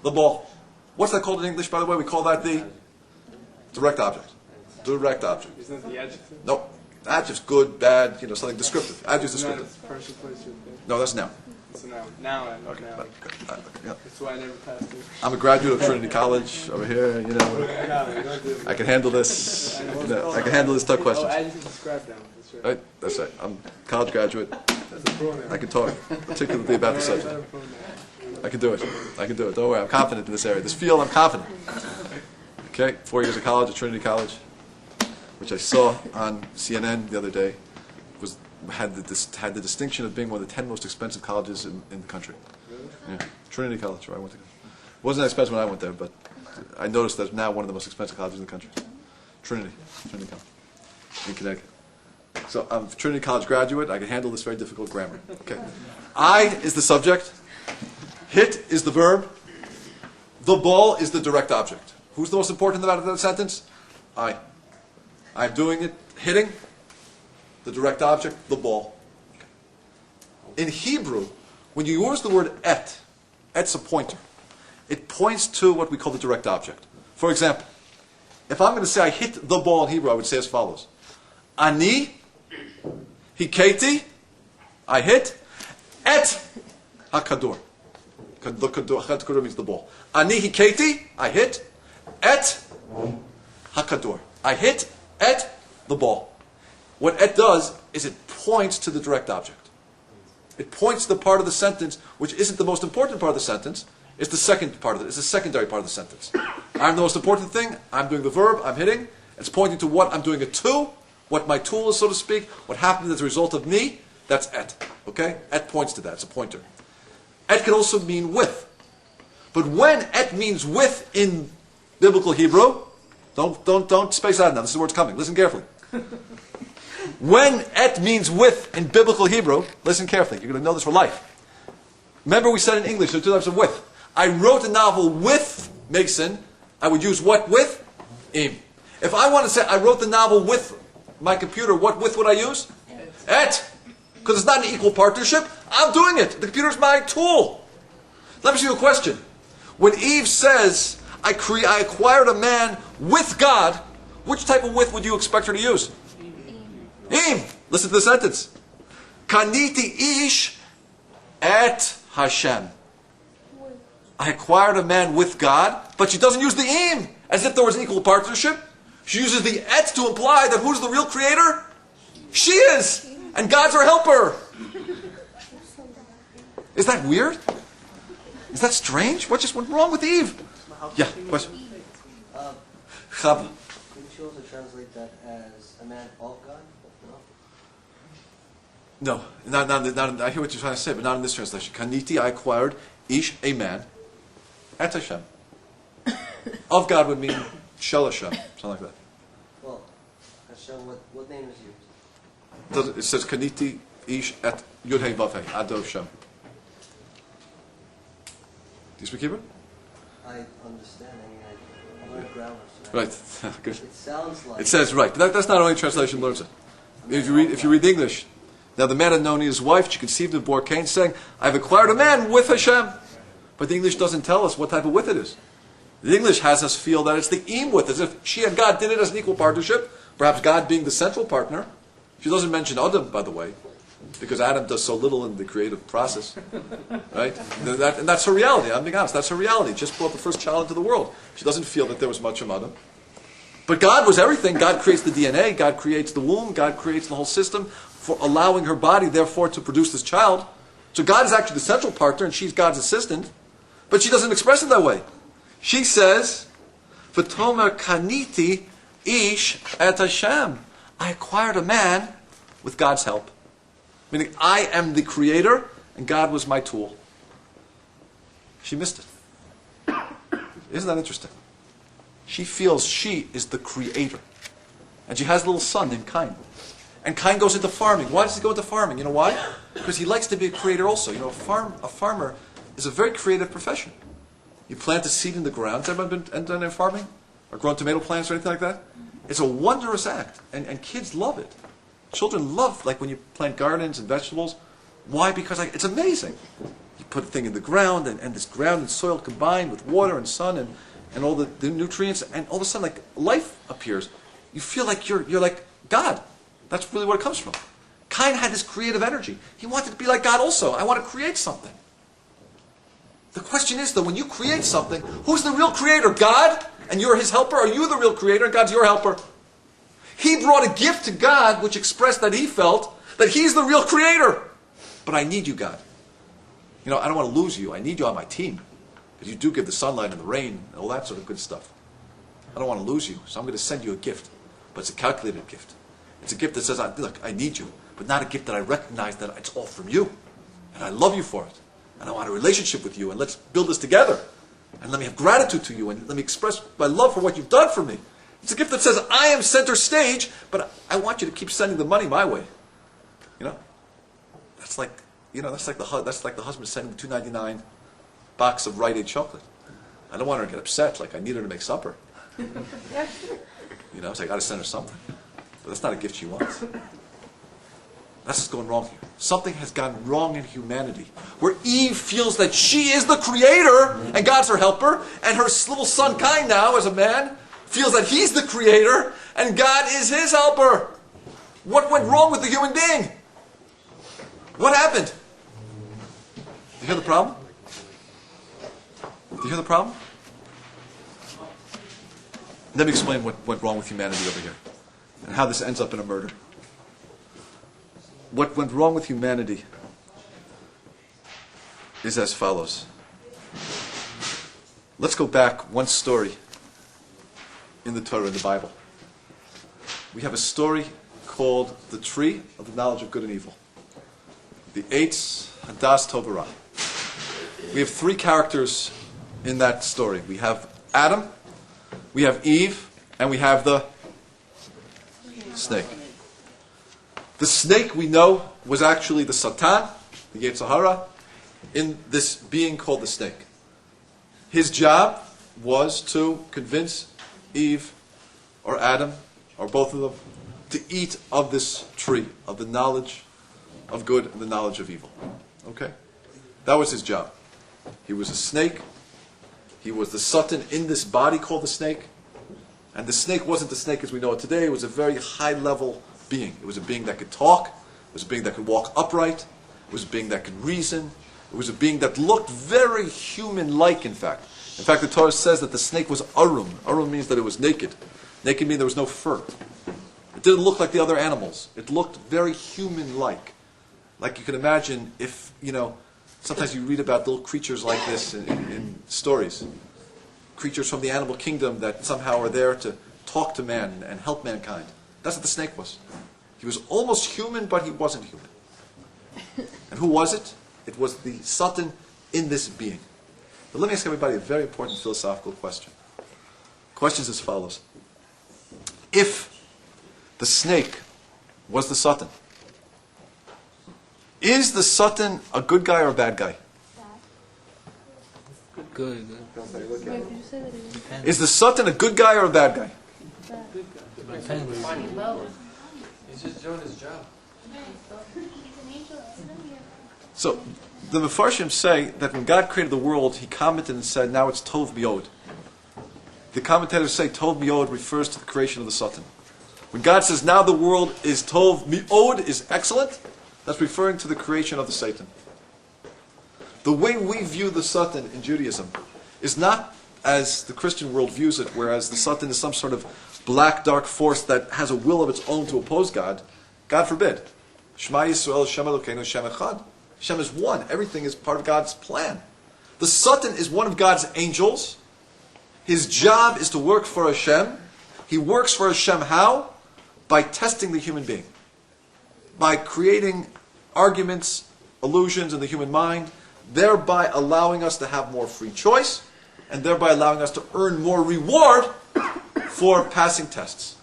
The ball. What's that called in English, by the way? We call that the direct object. Direct object. Isn't that the adjective? Nope. Adjective's good, bad, something descriptive. Adjective's descriptive. Person, place, or thing. No, that's noun. It's a noun. Now I know. Okay. Now. Yeah. That's why I never passed it. I'm a graduate of Trinity College over here, No, you don't do it. I can handle this. I can handle this tough Oh, questions. adjective describe now. That's right. Right? That's right. I'm a college graduate. That's a pronoun. I can talk, particularly about the subject. I can do it. Don't worry. I'm confident in this area. This field, I'm confident. Okay? 4 years of college at Trinity College, which I saw on CNN the other day, had the distinction of being one of the 10 most expensive colleges in the country. Yeah. Trinity College, where I went to. It wasn't that expensive when I went there, but I noticed that it's now one of the most expensive colleges in the country. Trinity College in Connecticut. So I'm a Trinity College graduate. I can handle this very difficult grammar. Okay. I is the subject. Hit is the verb. The ball is the direct object. Who's the most important about that sentence? I. I'm doing it, hitting. The direct object, the ball. In Hebrew, when you use the word et's a pointer. It points to what we call the direct object. For example, if I'm going to say I hit the ball in Hebrew, I would say as follows. Ani hiketi, I hit, et hakadur. The kadur means the ball. Ani hiketi, I hit, et hakadur. I hit et the ball. What et does is it points to the direct object. It points to the part of the sentence which isn't the most important part of the sentence. It's the second part of it. It's the secondary part of the sentence. I'm the most important thing. I'm doing the verb. I'm hitting. It's pointing to what I'm doing it to, what my tool is, so to speak, what happened as a result of me. That's et. Okay? Et points to that. It's a pointer. Et can also mean with. But when et means with in biblical Hebrew, don't space out now. This is where it's coming. Listen carefully. When et means with in biblical Hebrew, listen carefully. You're going to know this for life. Remember we said in English there are two types of with. I wrote a novel with Mason. I would use what with? Im. If I want to say I wrote the novel with my computer, what with would I use? Et. Because it's not an equal partnership. I'm doing it. The computer's my tool. Let me ask you a question. When Eve says, I acquired a man with God, which type of with would you expect her to use? Im. Listen to the sentence. Kaniti ish et Hashem. I acquired a man with God, but she doesn't use the im as if there was an equal partnership. She uses the et to imply that who's the real creator? She is. And God's her helper. Is that weird? Is that strange? What just went wrong with Eve? Yeah, question. Chava. Couldn't you also translate that as a man of God? No, not, I hear what you're trying to say, but not in this translation. Kaniti, I acquired, ish, a man, et Hashem. Of God would mean shel Hashem, something like that. Well, Hashem, what name is used? It says Kaniti, ish, et yud hey vav hey, ado Shem. Do you speak Hebrew? I understand. I learned grammar. So Right, good. It sounds like... It says, right, but that's not only translation learns it. If you read English, now the man had known his wife, she conceived and bore Cain, saying, I've acquired a man with Hashem. But the English doesn't tell us what type of with it is. The English has us feel that it's the im with, as if she and God did it as an equal partnership, perhaps God being the central partner. She doesn't mention Adam, by the way, because Adam does so little in the creative process. Right? And that's her reality, I'm being honest, that's her reality. Just brought the first child into the world. She doesn't feel that there was much of Adam. But God was everything. God creates the DNA, God creates the womb, God creates the whole system, for allowing her body, therefore, to produce this child. So God is actually the central partner, and she's God's assistant. But she doesn't express it that way. She says, V'tomer kaniti ish et Hashem. I acquired a man with God's help. Meaning, I am the creator, and God was my tool. She missed it. Isn't that interesting? She feels she is the creator. And she has a little son named Cain. And Cain goes into farming. Why does he go into farming? You know why? Because he likes to be a creator also. You know, a farmer is a very creative profession. You plant a seed in the ground. Has anyone been done in farming? Or grown tomato plants or anything like that? It's a wondrous act. And kids love it. Children love, like when you plant gardens and vegetables. Why? Because it's amazing. You put a thing in the ground, and this ground and soil combined with water and sun and all the nutrients, and all of a sudden, like, life appears. You feel like you're like God. That's really where it comes from. Cain had this creative energy. He wanted to be like God also. I want to create something. The question is, though, when you create something, who's the real creator? God? And you're his helper? Or are you the real creator and God's your helper? He brought a gift to God which expressed that he felt that he's the real creator. But I need you, God. You know, I don't want to lose you. I need you on my team. Because you do give the sunlight and the rain and all that sort of good stuff. I don't want to lose you, so I'm going to send you a gift. But it's a calculated gift. It's a gift that says, look, I need you. But not a gift that I recognize that it's all from you. And I love you for it. And I want a relationship with you. And let's build this together. And let me have gratitude to you. And let me express my love for what you've done for me. It's a gift that says, I am center stage, but I want you to keep sending the money my way. You know? That's like the husband sending the $2.99 box of Rite Aid chocolate. I don't want her to get upset, like I need her to make supper. You know, so I got to send her something. But that's not a gift she wants. That's what's going wrong here. Something has gone wrong in humanity, where Eve feels that she is the creator, and God's her helper, and her little son Cain now, as a man, feels that he's the creator, and God is his helper. What went wrong with the human being? What happened? Do you hear the problem? Do you hear the problem? Let me explain what went wrong with humanity over here and how this ends up in a murder. What went wrong with humanity is as follows. Let's go back one story in the Torah, in the Bible. We have a story called the Tree of the Knowledge of Good and Evil. The Eitz Hadas Tov Ra. We have three characters in that story. We have Adam, we have Eve, and we have the snake. The snake, we know, was actually the Satan, the Yetzer Hara, in this being called the snake. His job was to convince Eve or Adam, or both of them, to eat of this tree, of the knowledge of good and the knowledge of evil. Okay? That was his job. He was a snake. He was the Satan in this body called the snake. And the snake wasn't the snake as we know it today. It was a very high-level being. It was a being that could talk. It was a being that could walk upright. It was a being that could reason. It was a being that looked very human-like, in fact. In fact, the Torah says that the snake was arum. Arum means that it was naked. Naked means there was no fur. It didn't look like the other animals. It looked very human-like. Like you can imagine if, sometimes you read about little creatures like this in stories. Creatures from the animal kingdom that somehow are there to talk to man and help mankind. That's what the snake was. He was almost human, but he wasn't human. And who was it? It was the Satan in this being. But let me ask everybody a very important philosophical question. The question is as follows. If the snake was the Satan, is the Satan a good guy or a bad guy? Good. Wait, could you say that again? Is the Satan a good guy or a bad guy? He's just doing his job. So, the Mefarshim say that when God created the world, He commented and said, now it's Tov Mi'od. The commentators say Tov Mi'od refers to the creation of the Satan. When God says, now the world is Tov Mi'od, is excellent, that's referring to the creation of the Satan. The way we view the Satan in Judaism is not as the Christian world views it, whereas the Satan is some sort of black, dark force that has a will of its own to oppose God. God forbid. Shema Yisrael, Shem Elokeinu, Shem Echad. Shem is one. Everything is part of God's plan. The Satan is one of God's angels. His job is to work for Hashem. He works for Hashem how? By testing the human being. By creating arguments, illusions in the human mind, thereby allowing us to have more free choice, and thereby allowing us to earn more reward for passing tests.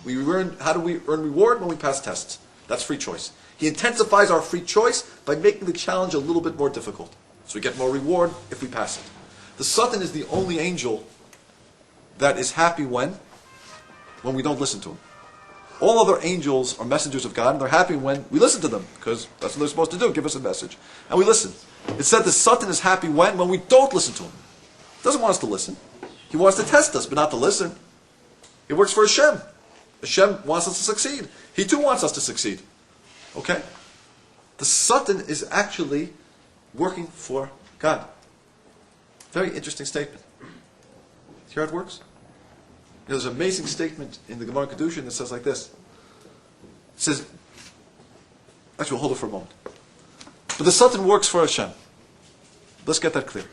How do we earn reward? When we pass tests. That's free choice. He intensifies our free choice by making the challenge a little bit more difficult. So we get more reward if we pass it. The Satan is the only angel that is happy when we don't listen to him. All other angels are messengers of God, and they're happy when we listen to them, because that's what they're supposed to do, give us a message. And we listen. It said the Satan is happy when we don't listen to him. He doesn't want us to listen. He wants to test us, but not to listen. He works for Hashem. Hashem wants us to succeed. He too wants us to succeed. Okay? The Satan is actually working for God. Very interesting statement. Hear how it works? There's an amazing statement in the Gemara Kedushin that says like this. It says, actually we'll hold it for a moment. But the Satan works for Hashem. Let's get that clear.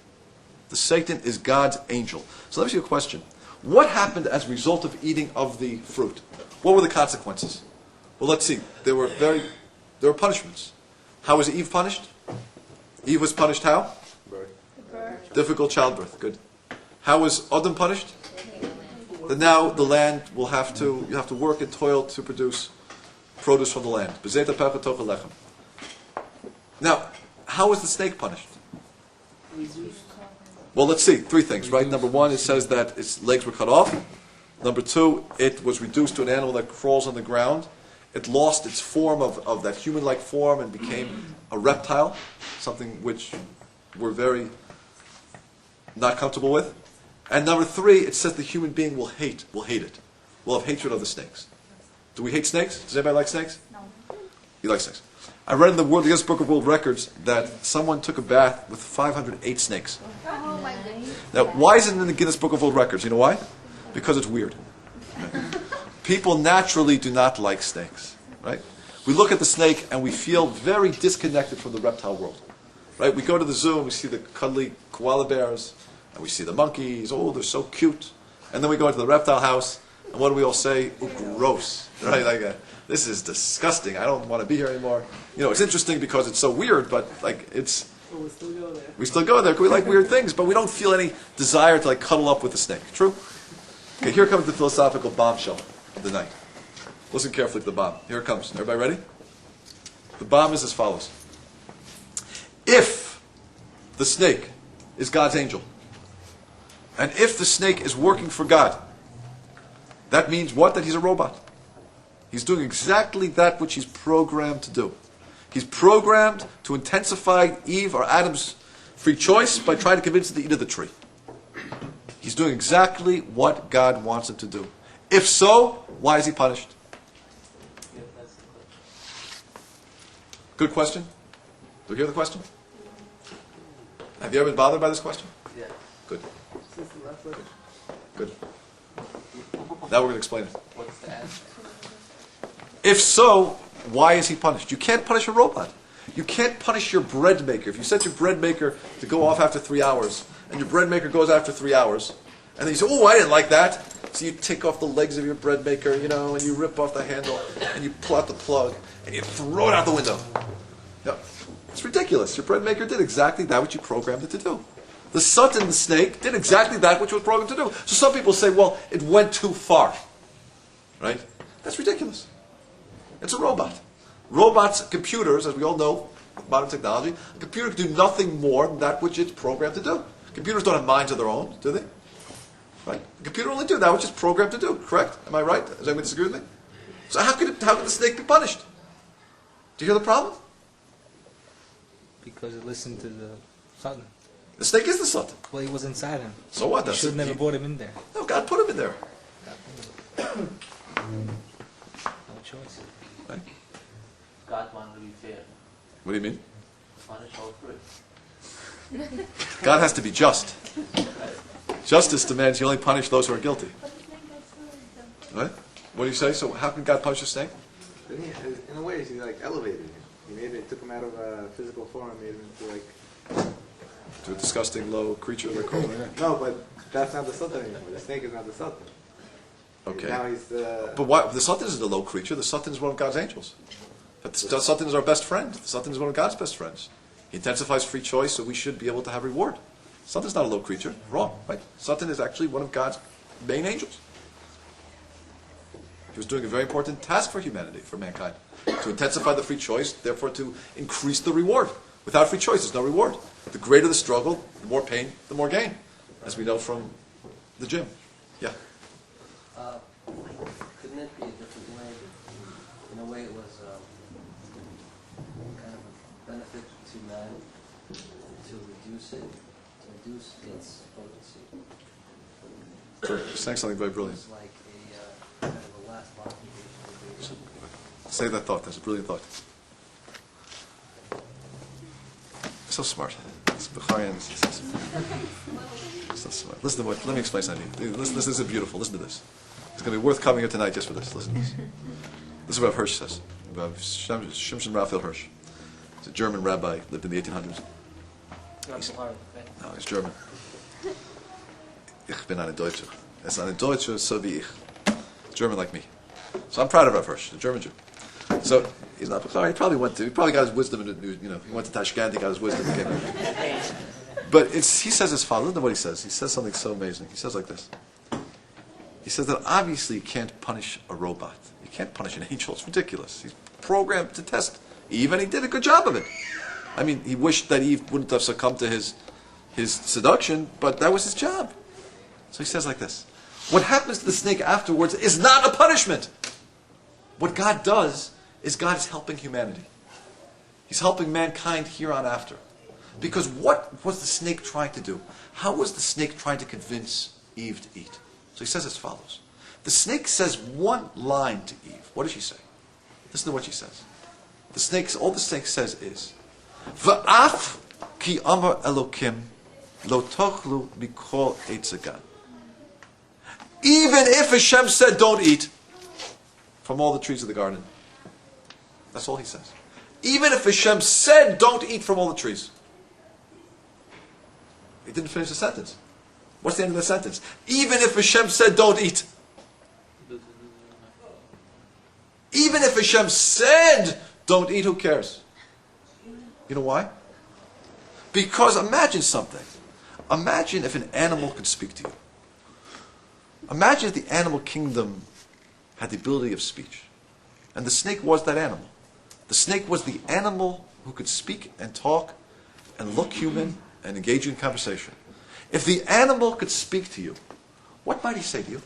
The Satan is God's angel. So let me ask you a question. What happened as a result of eating of the fruit? What were the consequences? Well, let's see. There were punishments. How was Eve punished? Eve was punished how? Difficult childbirth. Good. How was Adam punished? That now the land you have to work and toil to produce produce from the land. Now, how was the snake punished? Well, let's see. Three things, right? Number one, it says that its legs were cut off. Number two, it was reduced to an animal that crawls on the ground. It lost its form of that human-like form and became a reptile, something which we're very not comfortable with. And number three, it says the human being will hate it. Will have hatred of the snakes. Do we hate snakes? Does anybody like snakes? No. You like snakes. I read in the Guinness Book of World Records that someone took a bath with 508 snakes. Oh my goodness. Now, why is it in the Guinness Book of World Records? You know why? Because it's weird. People naturally do not like snakes, right? We look at the snake and we feel very disconnected from the reptile world, right? We go to the zoo and we see the cuddly koala bears, and we see the monkeys. Oh, they're so cute. And then we go into the reptile house, and what do we all say? Oh, gross, right? Like, this is disgusting. I don't want to be here anymore. You know, it's interesting because it's so weird, but like it's. But we still go there. We still go there because we like weird things, but we don't feel any desire to like cuddle up with the snake. True? Okay, here comes the philosophical bombshell of the night. Listen carefully to the bomb. Here it comes. Everybody ready? The bomb is as follows. If the snake is God's angel, and if the snake is working for God, that means what? That he's a robot. He's doing exactly that which he's programmed to do. He's programmed to intensify Eve or Adam's free choice by trying to convince them to eat of the tree. He's doing exactly what God wants him to do. If so, why is he punished? Yeah, that's the question. Good question. Do you hear the question? Have you ever been bothered by this question? Yeah. Good. Since the last letter. Good. Now we're going to explain it. What's the answer? If so, why is he punished? You can't punish a robot. You can't punish your bread maker. If you set your bread maker to go off after 3 hours, and your bread maker goes after 3 hours, and then you say, oh, I didn't like that. So you take off the legs of your bread maker, you know, and you rip off the handle, and you pull out the plug, and you throw it out the window. No, it's ridiculous. Your bread maker did exactly that which you programmed it to do. The Satan, the snake, did exactly that which it was programmed to do. So some people say, well, it went too far. Right? That's ridiculous. It's a robot. Robots, computers, as we all know, modern technology, a computer can do nothing more than that which it's programmed to do. Computers don't have minds of their own, do they? Right? The computer only do that which it's programmed to do, correct? Am I right? Does anyone disagree with me? So how could the snake be punished? Do you hear the problem? Because it listened to the Satan. The snake is the Satan. Well, he was inside him. So what? You should have never brought him in there. No, God put him in there. No choice. Right? God wanted to be fair. What do you mean? Punish all three. God has to be just. Justice demands you only punish those who are guilty. Right? What do you say? So how can God punish a snake? In a way, he like elevated him. He made it, took him out of a physical form and made him into like. To a disgusting low creature they're calling it. No, but that's not the Satan anymore. The snake is not the Satan. Okay. Now he's the. But why? The Satan isn't a low creature. The Satan is one of God's angels. But the Satan is our best friend. The Satan is one of God's best friends. He intensifies free choice, so we should be able to have reward. Satan's not a low creature. Wrong, right? Satan is actually one of God's main angels. He was doing a very important task for humanity, for mankind. To intensify the free choice, therefore to increase the reward. Without free choice, there's no reward. The greater the struggle, the more pain, the more gain. As we know from the gym. Yeah. Couldn't it be a different way? In a way, it was kind of a benefit to man to reduce its potency. You're saying something very brilliant. It's like a kind of a last modification. Say that thought. That's a brilliant thought. So smart. It's Becharian. So smart. Listen to what. Let me explain something. Listen, this is beautiful. Listen to this. It's going to be worth coming here tonight just for this. Listen to this. This is what Hirsch says. About Shimshon Raphael Hirsch. He's a German rabbi, lived in the 1800s. No, he's German. Ich bin eine Deutsche. Es eine Deutsche, so wie ich. German like me. So I'm proud of Rav Hirsch, a German Jew. So he's not Becharian. He probably got his wisdom in he went to Tashkent, he got his wisdom and came out. But he says as follows. Listen to what he says. He says something so amazing. He says like this. He says that obviously you can't punish a robot. You can't punish an angel. It's ridiculous. He's programmed to test Eve, and he did a good job of it. I mean, he wished that Eve wouldn't have succumbed to his seduction, but that was his job. So he says like this. What happens to the snake afterwards is not a punishment. What God does is God is helping humanity. He's helping mankind here on after. Because what was the snake trying to do? How was the snake trying to convince Eve to eat? So he says as follows. The snake says one line to Eve. What does she say? Listen to what she says. all the snake says is, V'af ki amar Elokim lo tochlu mikol eitz hagan. Even if Hashem said, don't eat from all the trees of the garden. That's all he says. Even if Hashem said, don't eat from all the trees. He didn't finish the sentence. What's the end of the sentence? Even if Hashem said, don't eat. Even if Hashem said, don't eat, who cares? You know why? Because imagine something. Imagine if an animal could speak to you. Imagine if the animal kingdom had the ability of speech. And the snake was that animal. The snake was the animal who could speak and talk and look human and engage you in conversation. If the animal could speak to you, what might he say to you?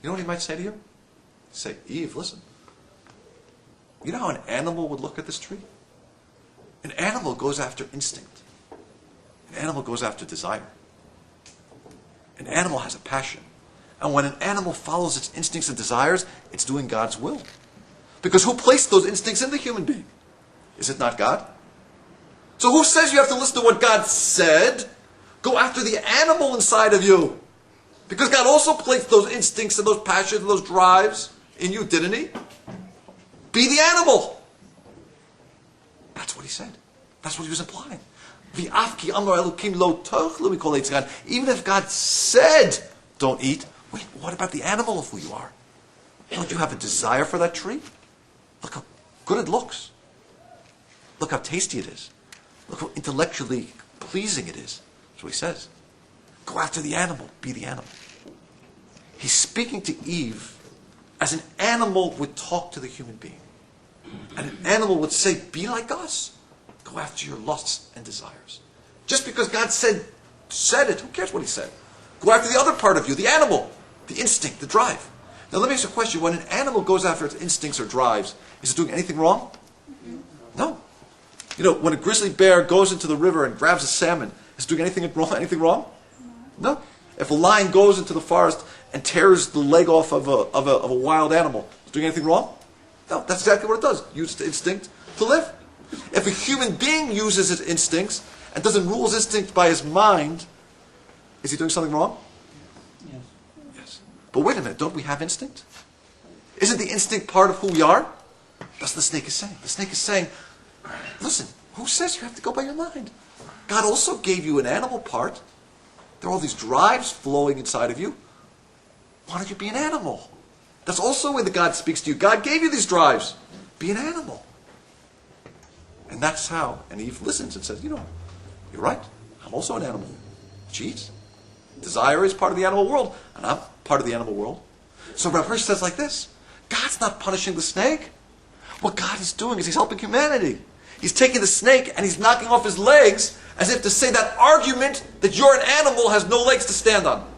You know what he might say to you? He'd say, Eve, listen. You know how an animal would look at this tree? An animal goes after instinct. An animal goes after desire. An animal has a passion. And when an animal follows its instincts and desires, it's doing God's will. Because who placed those instincts in the human being? Is it not God? So who says you have to listen to what God said? Go after the animal inside of you. Because God also placed those instincts and those passions and those drives in you, didn't he? Be the animal. That's what he said. That's what he was implying. Even if God said, don't eat, wait, what about the animal of who you are? Don't you have a desire for that tree? Look how good it looks. Look how tasty it is. Look how intellectually pleasing it is. That's what he says. Go after the animal. Be the animal. He's speaking to Eve as an animal would talk to the human being. And an animal would say, be like us. Go after your lusts and desires. Just because God said it, who cares what he said? Go after the other part of you, the animal, the instinct, the drive. Now let me ask you a question. When an animal goes after its instincts or drives, is it doing anything wrong? No. You know, when a grizzly bear goes into the river and grabs a salmon, is it doing anything wrong? No. If a lion goes into the forest and tears the leg off of a wild animal, is it doing anything wrong? No, that's exactly what it does. Use its instinct to live. If a human being uses its instincts and doesn't rule his instinct by his mind, is he doing something wrong? Yes. Yes. But wait a minute, don't we have instinct? Isn't the instinct part of who we are? That's what the snake is saying. The snake is saying, listen, who says you have to go by your mind? God also gave you an animal part. There are all these drives flowing inside of you. Why don't you be an animal? That's also the way that God speaks to you. God gave you these drives. Be an animal. And that's how. And Eve listens and says, you know, you're right. I'm also an animal. Jeez. Desire is part of the animal world. And I'm part of the animal world. So Rabbi says like this. God's not punishing the snake. What God is doing is he's helping humanity. He's taking the snake and he's knocking off his legs as if to say that argument that you're an animal has no legs to stand on.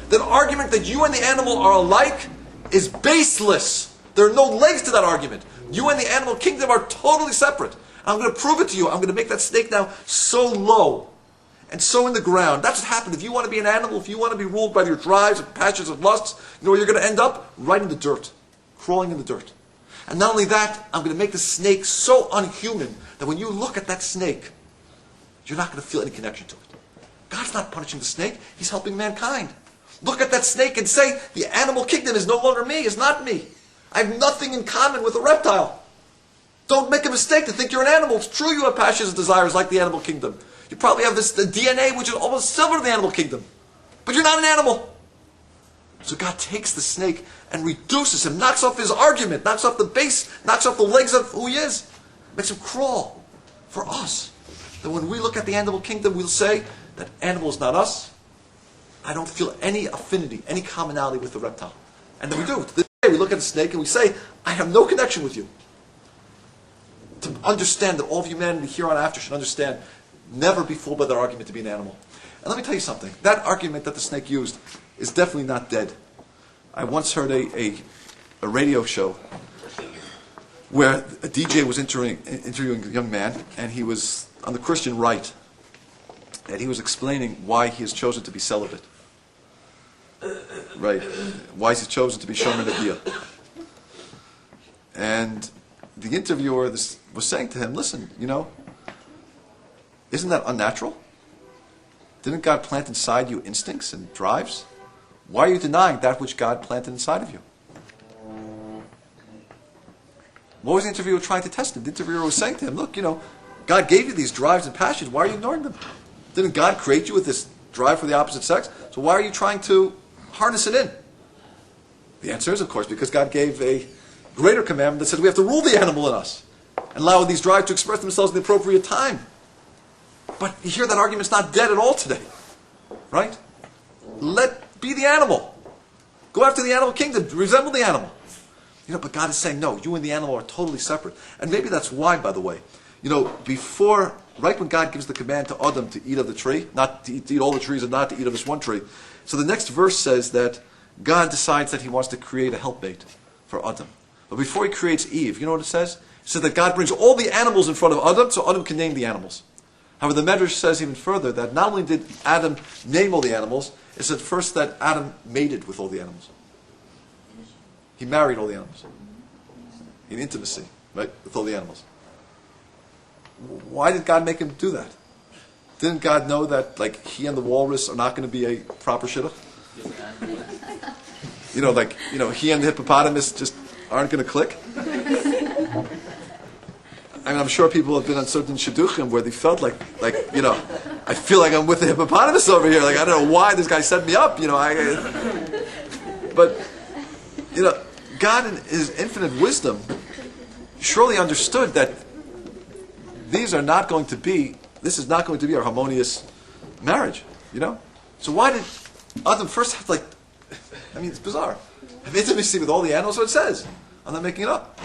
That argument that you and the animal are alike is baseless. There are no legs to that argument. You and the animal kingdom are totally separate. I'm going to prove it to you. I'm going to make that snake now so low and so in the ground. That's what happened. If you want to be an animal, if you want to be ruled by your drives and passions and lusts, you know where you're going to end up? Right in the dirt. Crawling in the dirt. And not only that, I'm going to make the snake so unhuman that when you look at that snake, you're not going to feel any connection to it. God's not punishing the snake. He's helping mankind. Look at that snake and say, the animal kingdom is no longer me, is not me. I have nothing in common with a reptile. Don't make a mistake to think you're an animal. It's true you have passions and desires like the animal kingdom. You probably have the DNA which is almost similar to the animal kingdom. But you're not an animal. So God takes the snake and reduces him, knocks off his argument, knocks off the base, knocks off the legs of who he is, makes him crawl for us. That when we look at the animal kingdom, we'll say that animal is not us. I don't feel any affinity, any commonality with the reptile. And then we do. Today we look at the snake and we say, I have no connection with you. To understand that all of humanity here on after should understand, never be fooled by that argument to be an animal. And let me tell you something. That argument that the snake used is definitely not dead. I once heard a radio show where a DJ was interviewing a young man, and he was on the Christian right, and he was explaining why he has chosen to be celibate. Right. Why he's chosen to be Shomer Negiah. And the interviewer was saying to him, listen, isn't that unnatural? Didn't God plant inside you instincts and drives? Why are you denying that which God planted inside of you? What was the interviewer trying to test him? The interviewer was saying to him, look, God gave you these drives and passions. Why are you ignoring them? Didn't God create you with this drive for the opposite sex? So why are you trying to harness it in? The answer is, of course, because God gave a greater commandment that says we have to rule the animal in us and allow these drives to express themselves in the appropriate time. But you hear that argument's not dead at all today. Right? Be the animal. Go after the animal kingdom. Resemble the animal. But God is saying, no, you and the animal are totally separate. And maybe that's why, by the way, right when God gives the command to Adam to eat of the tree, not to eat all the trees and not to eat of this one tree, so the next verse says that God decides that he wants to create a helpmate for Adam. But before he creates Eve, you know what it says? It says that God brings all the animals in front of Adam so Adam can name the animals. However, the Medrash says even further that not only did Adam name all the animals, it said first that Adam mated with all the animals. He married all the animals. In intimacy, right, with all the animals. Why did God make him do that? Didn't God know that, he and the walrus are not going to be a proper shidduch? He and the hippopotamus just aren't going to click? I'm sure people have been on certain shidduchim where they felt like, I feel like I'm with the hippopotamus over here. I don't know why this guy set me up, But, God in his infinite wisdom surely understood that this is not going to be our harmonious marriage, So why did Adam first have it's bizarre. Have intimacy with all the animals, so it says. I'm not making it up.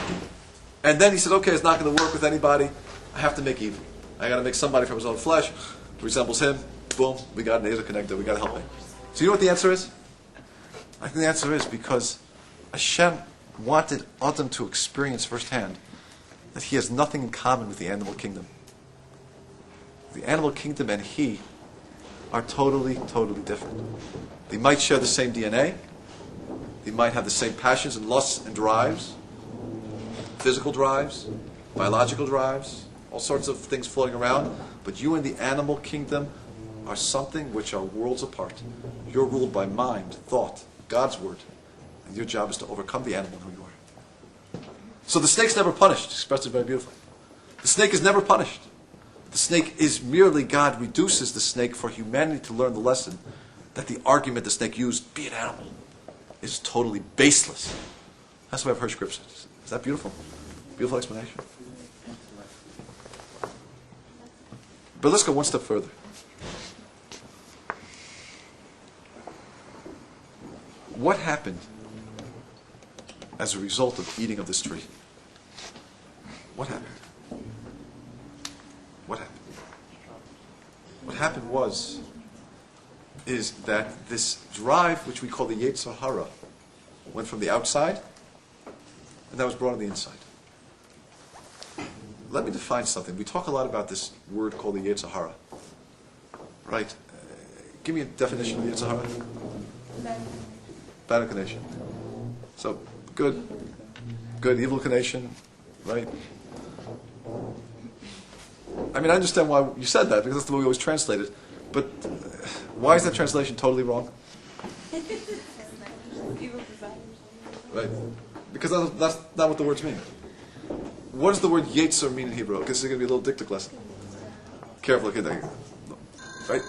And then he said, okay, it's not going to work with anybody. I have to make Eve. I got to make somebody from his own flesh who resembles him. Boom, we got an Ezer connected. We got to help him. So you know what the answer is? I think the answer is because Hashem wanted Adam to experience firsthand that he has nothing in common with the animal kingdom. The animal kingdom and he are totally, totally different. They might share the same DNA. They might have the same passions and lusts and drives. Physical drives, biological drives, all sorts of things floating around. But you and the animal kingdom are something which are worlds apart. You're ruled by mind, thought, God's word. And your job is to overcome the animal in who you are. So the snake's never punished. Expressed it very beautifully. The snake is never punished. The snake is merely, God reduces the snake for humanity to learn the lesson that the argument the snake used, be an animal, is totally baseless. That's the way I've heard scriptures. Is that beautiful? Beautiful explanation. But let's go one step further. What happened as a result of eating of this tree? What happened? What happened? What happened is that this drive, which we call the Yetzer Hara, went from the outside, and that was brought on the inside. Let me define something. We talk a lot about this word called the Yetzer Hara. Right? Give me a definition of Yetzer Hara. Bad inclination. So, good, evil inclination, right? I understand why you said that, because that's the way we always translate it. But why is that translation totally wrong? Right? Because that's not what the words mean. What does the word Yetzer mean in Hebrew? Because this is going to be a little dictic lesson. Careful, okay, there you go. Right?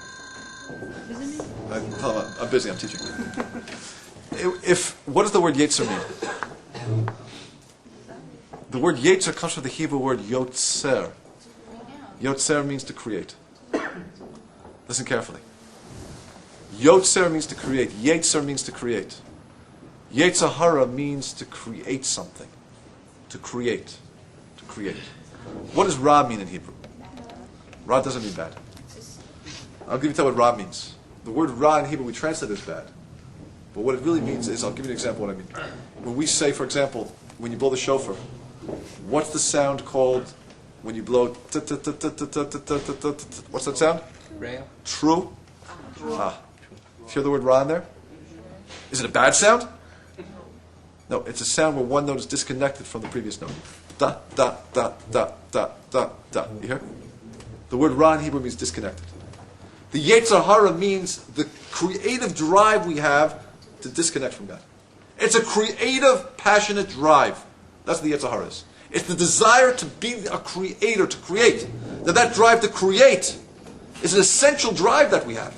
I'm busy, I'm teaching. What does the word Yetzer mean? The word Yetzer comes from the Hebrew word Yotzer. Yotzer means to create. Listen carefully. Yotzer means to create. Yetzer means to create. Yetzer Hara means to create something. To create. To create. What does Ra mean in Hebrew? Ra doesn't mean bad. I'll give you what Ra means. The word Ra in Hebrew we translate as bad. But what it really means is, I'll give you an example of what I mean. When we say, for example, when you blow the shofar, what's the sound called when you blow? What's that sound? Rail. True. Ah. You hear the word Ra in there? Is it a bad sound? No, it's a sound where one note is disconnected from the previous note. Da, da, da, da, da, da, da. You hear? The word ra in Hebrew means disconnected. The Yetzer Hara means the creative drive we have to disconnect from God. It's a creative, passionate drive. That's what the Yetzer Hara is. It's the desire to be a creator, to create. That drive to create is an essential drive that we have.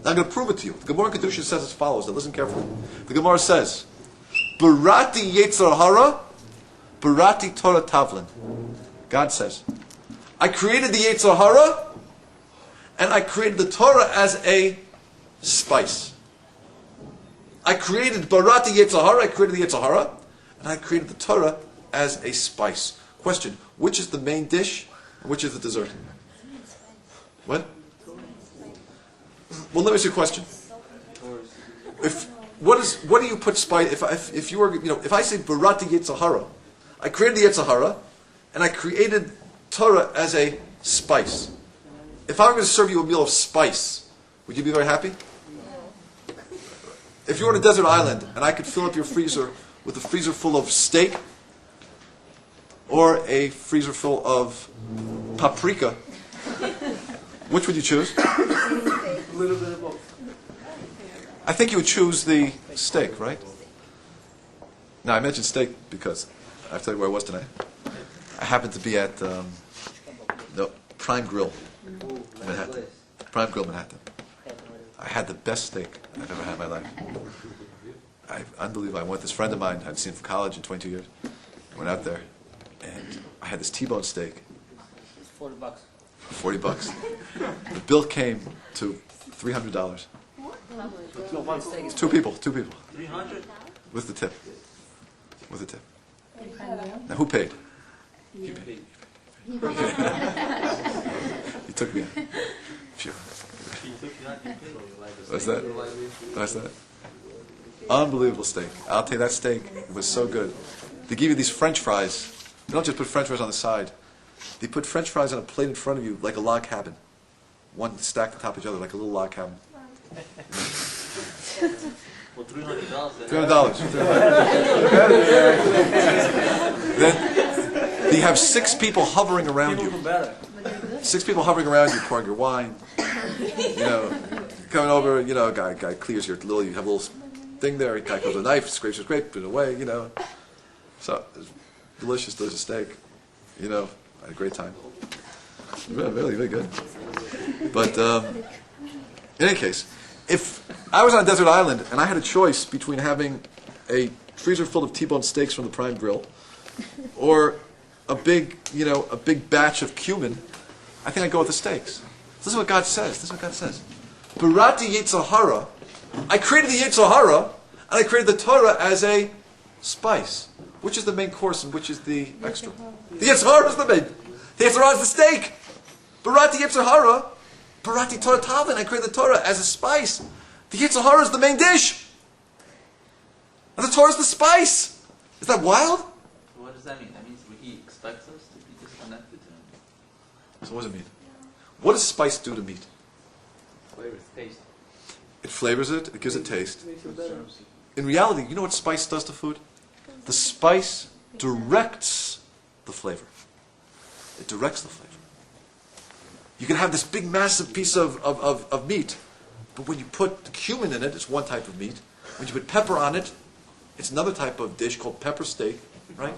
Now I'm going to prove it to you. The Gemara in Kedusha says as follows. Now listen carefully. The Gemara says, Barati Yetzer Hara, Barati Torah Tavlin. God says, I created the Yetzer Hara, and I created the Torah as a spice. I created Barati Yetzer Hara, I created the Yetzer Hara, and I created the Torah as a spice. Question, which is the main dish, and which is the dessert? What? Well, let me ask you a question. What do you put spice? If you were, if I say Barati Yetzer Hara, I created the Yetzer Hara, and I created Torah as a spice. If I were going to serve you a meal of spice, would you be very happy? If you were on a desert island and I could fill up your freezer with a freezer full of steak or a freezer full of paprika, which would you choose? A little bit of both. I think you would choose the steak, right? Now, I mentioned steak because I have to tell you where I was tonight. I happened to be at the Prime Grill in Manhattan. Prime Grill Manhattan. I had the best steak I've ever had in my life. Unbelievable. I went with this friend of mine I'd seen from college in 22 years. I went out there, and I had this T-bone steak. It's $40. $40. The bill came to $300. It's two people. 300? With the tip. Now, who paid? You paid. He took me in. Sure. What's that? Unbelievable steak. I'll tell you, that steak was so good. They give you these French fries. They don't just put French fries on the side. They put French fries on a plate in front of you like a log cabin. One stacked on top of each other like a little log cabin. Well, $300. $300. Then you have 6 people hovering around you. 6 people hovering around you, pouring your wine. Coming over. A guy clears your little. You have a little thing there. A guy goes with a knife, scrapes your grape, put it away. So delicious steak. I had a great time. Really, really good. But in any case, if I was on a desert island and I had a choice between having a freezer full of T-bone steaks from the Prime Grill or a big batch of cumin, I think I'd go with the steaks. This is what God says. Barati Yetzer Hara. I created the Yetzer Hara, and I created the Torah as a spice. Which is the main course and which is the extra? The Yetzer Hara is the main. The Yetzer Hara is the steak. Barati Yetzer Hara. Barati Torah Tavlin. I created the Torah as a spice. The Yetzer Hara is the main dish. And the Torah is the spice. Is that wild? What does that mean? That means he expects us to be disconnected to him. So what does it mean? What does spice do to meat? Flavors, taste. It flavors it. It gives it taste. In reality, you know what spice does to food? The spice directs the flavor. It directs the flavor. You can have this big, massive piece of meat, but when you put cumin in it, it's one type of meat. When you put pepper on it, it's another type of dish called pepper steak, right?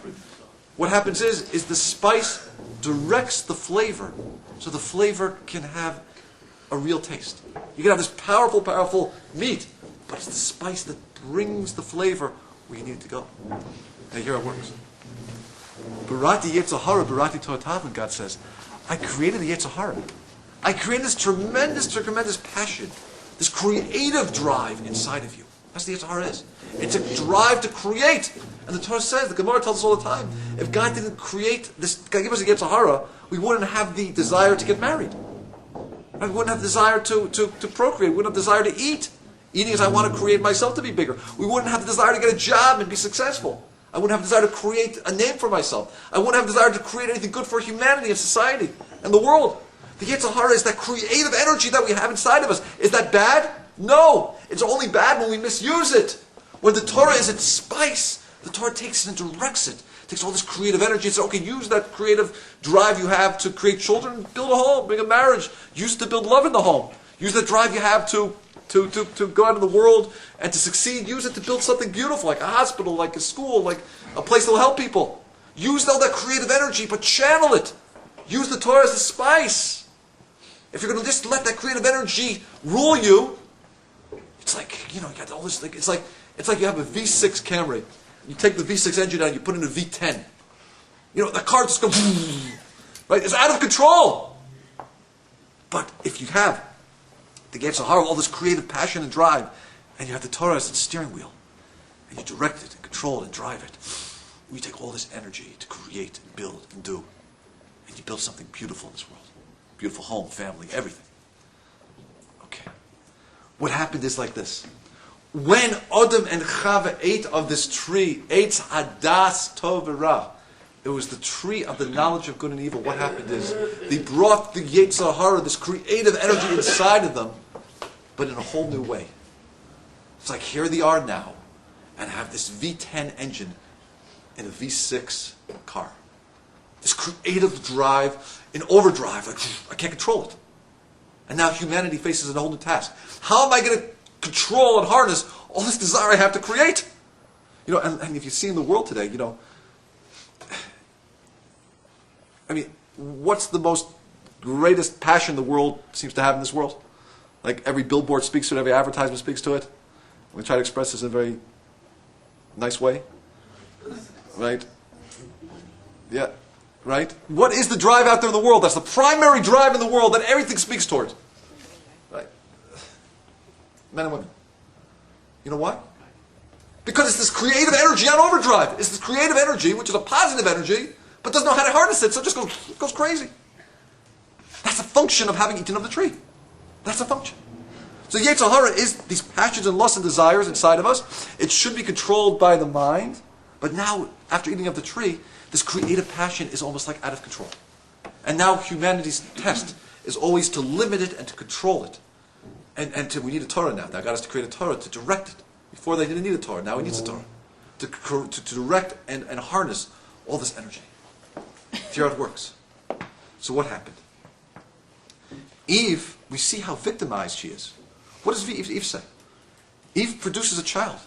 What happens is the spice directs the flavor, so the flavor can have a real taste. You can have this powerful, powerful meat, but it's the spice that brings the flavor where you need it to go. Now here it works. Barati Yetzer Hara, Barati Torah Tavlin, God says, I created the Yetzer Hara. I created this tremendous, tremendous passion, this creative drive inside of you. That's what the Yetzer Hara is. It's a drive to create. And the Torah says, the Gemara tells us all the time, if God didn't create this, God give us a Yetzer Hara, we wouldn't have the desire to get married. We wouldn't have the desire to procreate. We wouldn't have the desire to eat. Eating is I want to create myself to be bigger. We wouldn't have the desire to get a job and be successful. I wouldn't have the desire to create a name for myself. I wouldn't have the desire to create anything good for humanity and society and the world. The Yetzer Hara is that creative energy that we have inside of us. Is that bad? No. It's only bad when we misuse it. When the Torah is its spice, The Torah takes it and directs it. It takes all this creative energy and says, okay, use that creative drive you have to create children, build a home, bring a marriage. Use it to build love in the home. Use that drive you have to go out in the world and to succeed. Use it to build something beautiful, like a hospital, like a school, like a place that will help people. Use all that creative energy, but channel it. Use the Torah as a spice. If you're going to just let that creative energy rule you, it's like, you got all this, it's like you have a V6 Camry. You take the V6 engine out and you put in a V10. The car just goes, right? It's out of control. But if you have the Yetzer Hara, all this creative passion and drive, and you have the Torah as the steering wheel, and you direct it and control it and drive it, you take all this energy to create and build and do, and you build something beautiful in this world. Beautiful home, family, everything. Okay. What happened is like this. When Adam and Chava ate of this tree, Eitz Hadas Tov V'Ra, it was the tree of the knowledge of good and evil. What happened is, they brought the Yetzer Hara, this creative energy inside of them, but in a whole new way. It's like, here they are now, and have this V10 engine in a V6 car. This creative drive, in overdrive, like, I can't control it. And now humanity faces a whole new task. How am I going to control and harness all this desire I have to create? And if you see in the world today, what's the most greatest passion the world seems to have in this world? Like every billboard speaks to it, every advertisement speaks to it. We try to express this in a very nice way. Right? Yeah. Right? What is the drive out there in the world? That's the primary drive in the world that everything speaks towards. Right? Men and women. You know why? Because it's this creative energy on overdrive. It's this creative energy, which is a positive energy, but doesn't know how to harness it, so it just goes crazy. That's a function of having eaten of the tree. That's a function. So Yetzer Hara is these passions and lusts and desires inside of us. It should be controlled by the mind, but now, after eating of the tree, this creative passion is almost like out of control. And now humanity's test is always to limit it and to control it. And we need a Torah now. God has to create a Torah to direct it. Before they didn't need a Torah. Now he needs a Torah. To direct and harness all this energy. See how it works. So what happened? Eve, we see how victimized she is. What does Eve say? Eve produces a child.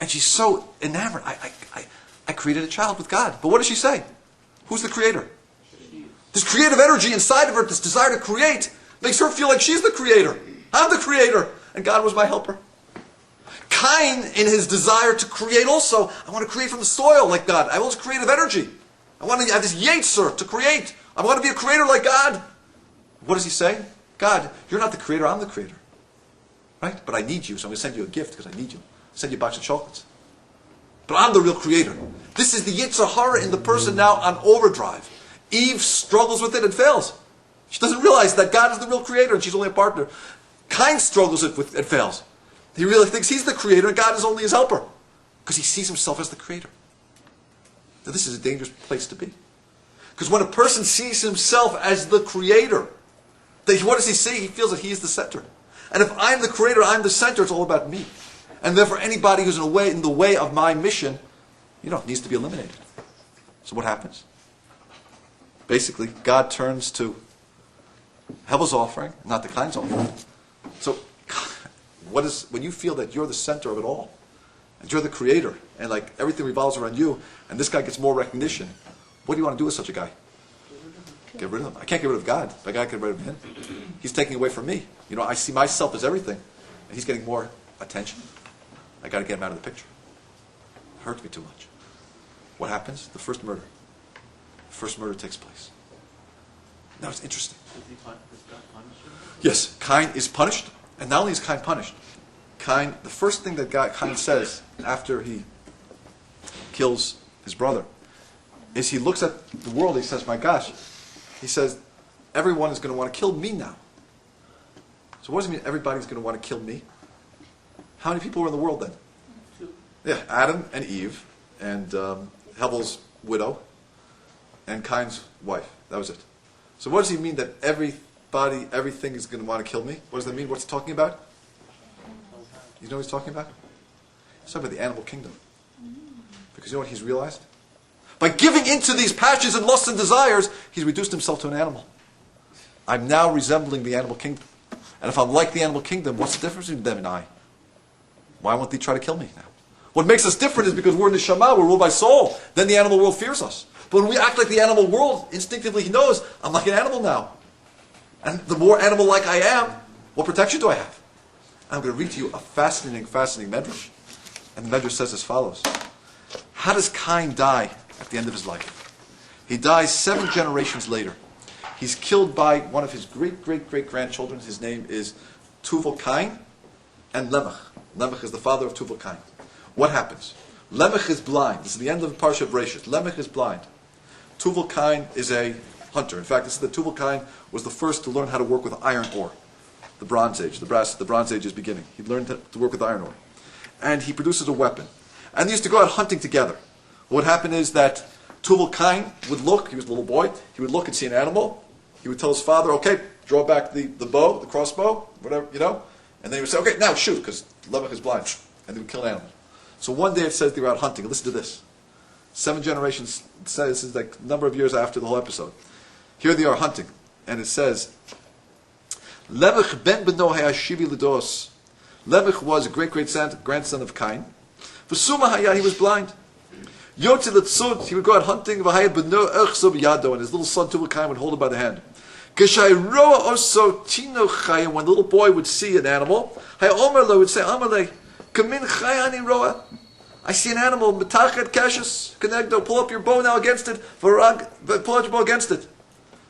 And she's so enamored. I created a child with God. But what does she say? Who's the creator? This creative energy inside of her, this desire to create, makes her feel like she's the creator. I'm the creator. And God was my helper. Cain, in his desire to create also, I want to create from the soil like God. I want this creative energy. I want to have this yetzer to create. I want to be a creator like God. What does he say? God, you're not the creator, I'm the creator. Right? But I need you, so I'm going to send you a gift because I need you. I'll send you a box of chocolates. But I'm the real creator. This is the Yetzer Hara in the person now on overdrive. Eve struggles with it and fails. She doesn't realize that God is the real creator and she's only a partner. Cain struggles with it and fails. He really thinks he's the creator and God is only his helper. Because he sees himself as the creator. Now this is a dangerous place to be. Because when a person sees himself as the creator, what does he see? He feels that he is the center. And if I'm the creator, I'm the center, it's all about me. And therefore anybody who's in the way of my mission, needs to be eliminated. So what happens? Basically, God turns to Hevel's offering, not the Cain's offering. So when you feel that you're the center of it all, and you're the creator, and like everything revolves around you, and this guy gets more recognition, what do you want to do with such a guy? Get rid of him. I can't get rid of God, but God can get rid of him. He's taking away from me. I see myself as everything, and he's getting more attention. I got to get him out of the picture. It hurts me too much. What happens? The first murder. The first murder takes place. Now it's interesting. Does God punish him? Yes, Cain is punished, and not only is Cain punished, the first thing that Cain says after he kills his brother is he looks at the world and he says, my gosh, he says, everyone is going to want to kill me now. So what does it mean everybody's going to want to kill me? How many people were in the world then? Two. Yeah, Adam and Eve, and Hevel's widow, and Cain's wife. That was it. So what does he mean that everything is going to want to kill me? What does that mean? What's he talking about? You know what he's talking about? He's talking about the animal kingdom. Because you know what he's realized? By giving into these passions and lusts and desires, he's reduced himself to an animal. I'm now resembling the animal kingdom. And if I'm like the animal kingdom, what's the difference between them and I? Why won't they try to kill me now? What makes us different is because we're in the Shema, we're ruled by soul. Then the animal world fears us. But when we act like the animal world, instinctively he knows, I'm like an animal now. And the more animal-like I am, what protection do I have? And I'm going to read to you a fascinating, fascinating medrash. And the medrash says as follows. How does Cain die at the end of his life? He dies 7 generations later. He's killed by one of his great-great-great-grandchildren. His name is Tuval Cain and Lemech. Lemech is the father of Tuval Cain. What happens? Lemech is blind. This is the end of the Parsha of Bereshit. Lemech is blind. Tuval Cain is a hunter. In fact, this is that Tuval Cain was the first to learn how to work with iron ore. The Bronze Age. The Bronze Age is beginning. He learned to work with iron ore. And he produces a weapon. And they used to go out hunting together. What happened is that Tuval Cain would look, he was a little boy, he would look and see an animal. He would tell his father, okay, draw back the bow, the crossbow, whatever, you know. And then he would say, okay, now shoot, because Lemech is blind. And they would kill an animal. So one day it says they were out hunting. Listen to this. 7 generations, this is like a number of years after the whole episode. Here they are hunting. And it says, Lemech ben beno hayashivi lidos. Lemech was a great-grandson of Cain. V'suma haya, he was blind. Yotzi letzut, he would go out hunting. V'haya beno echso b'yado, and his little son Tuval Cain would hold him by the hand. K'shayroa oso tino chaya, when the little boy would see an animal, haya omer lo, would say, Amalei, kamin chayani roa. I see an animal, metachet kashes, kenegdo, pull up your bow now against it, varag, pull out your bow against it.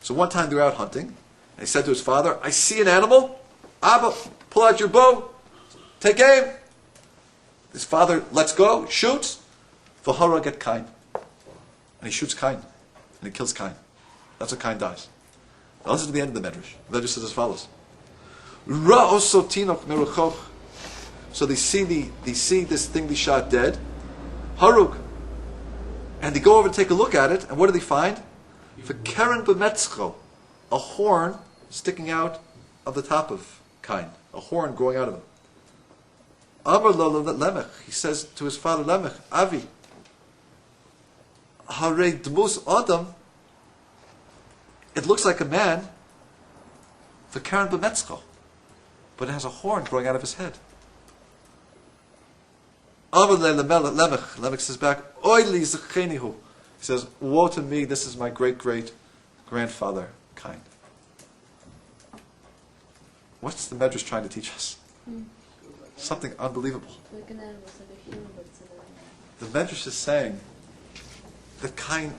So one time they were out hunting, and he said to his father, I see an animal, Abba, pull out your bow, take aim. His father lets go, shoots, v'harag et Cain. And he shoots Cain, and he kills Cain. That's how Cain dies. Now listen to the end of the medrash. The medrash says as follows. Ra'oso tinok meruchoch. So they see this thing they shot dead. Harug. And they go over to take a look at it, and what do they find? V'keren b'metzcho. A horn sticking out of the top of Cain. A horn growing out of him. Amar lo Lemech. He says to his father Lemech, Avi, Hare dmus Adam. It looks like a man, v'keren b'metzcho, but it has a horn growing out of his head. Amar le Lemech. Lemech says back, Oy li zechenihu. He says, woe to me, this is my great-great-grandfather, Cain. What's the Medrash trying to teach us? Something unbelievable. Like an animal, it's like a human, but it's an animal. The Medrash is saying that Cain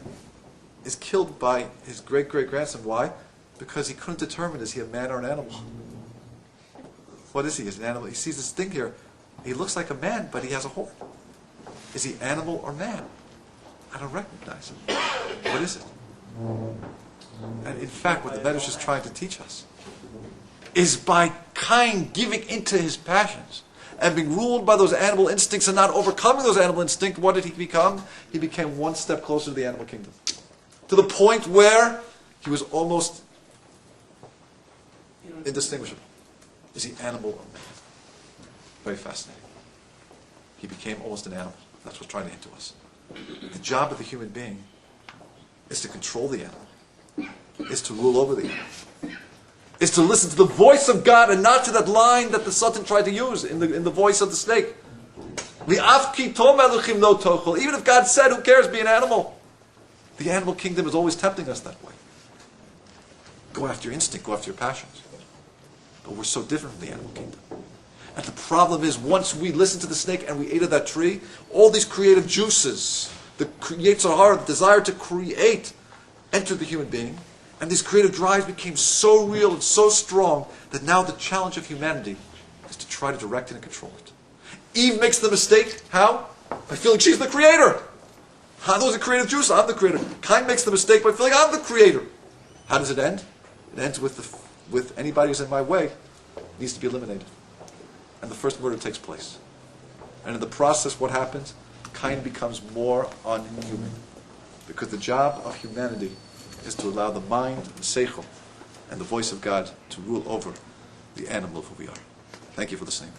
is killed by his great-great-grandson. Why? Because he couldn't determine, is he a man or an animal? What is he? Is he an animal? He sees this thing here. He looks like a man, but he has a horn. Is he animal or man? I don't recognize him. What is it? And in fact, what the Medrash is trying to teach us is by Cain giving into his passions and being ruled by those animal instincts and not overcoming those animal instincts, what did he become? He became one step closer to the animal kingdom. To the point where he was almost indistinguishable. Is he animal or man? Very fascinating. He became almost an animal. That's what's trying to hint to us. The job of the human being is to control the animal, is to rule over the animal, is to listen to the voice of God and not to that line that the Satan tried to use in the voice of the snake. Even if God said, who cares, be an animal. The animal kingdom is always tempting us that way. Go after your instinct, go after your passions. But we're so different from the animal kingdom. And the problem is, once we listen to the snake and we ate of that tree, all these creative juices, the Yetzer Hara, the desire to create, entered the human being. And these creative drives became so real and so strong that now the challenge of humanity is to try to direct it and control it. Eve makes the mistake. How? By feeling she's the creator. Those are creative juices. I'm the creator. Cain makes the mistake by feeling I'm the creator. How does it end? It ends with anybody who's in my way needs to be eliminated. And the first murder takes place. And in the process, what happens? Cain becomes more unhuman. Because the job of humanity is to allow the mind, the seichel, and the voice of God to rule over the animal of who we are. Thank you for listening.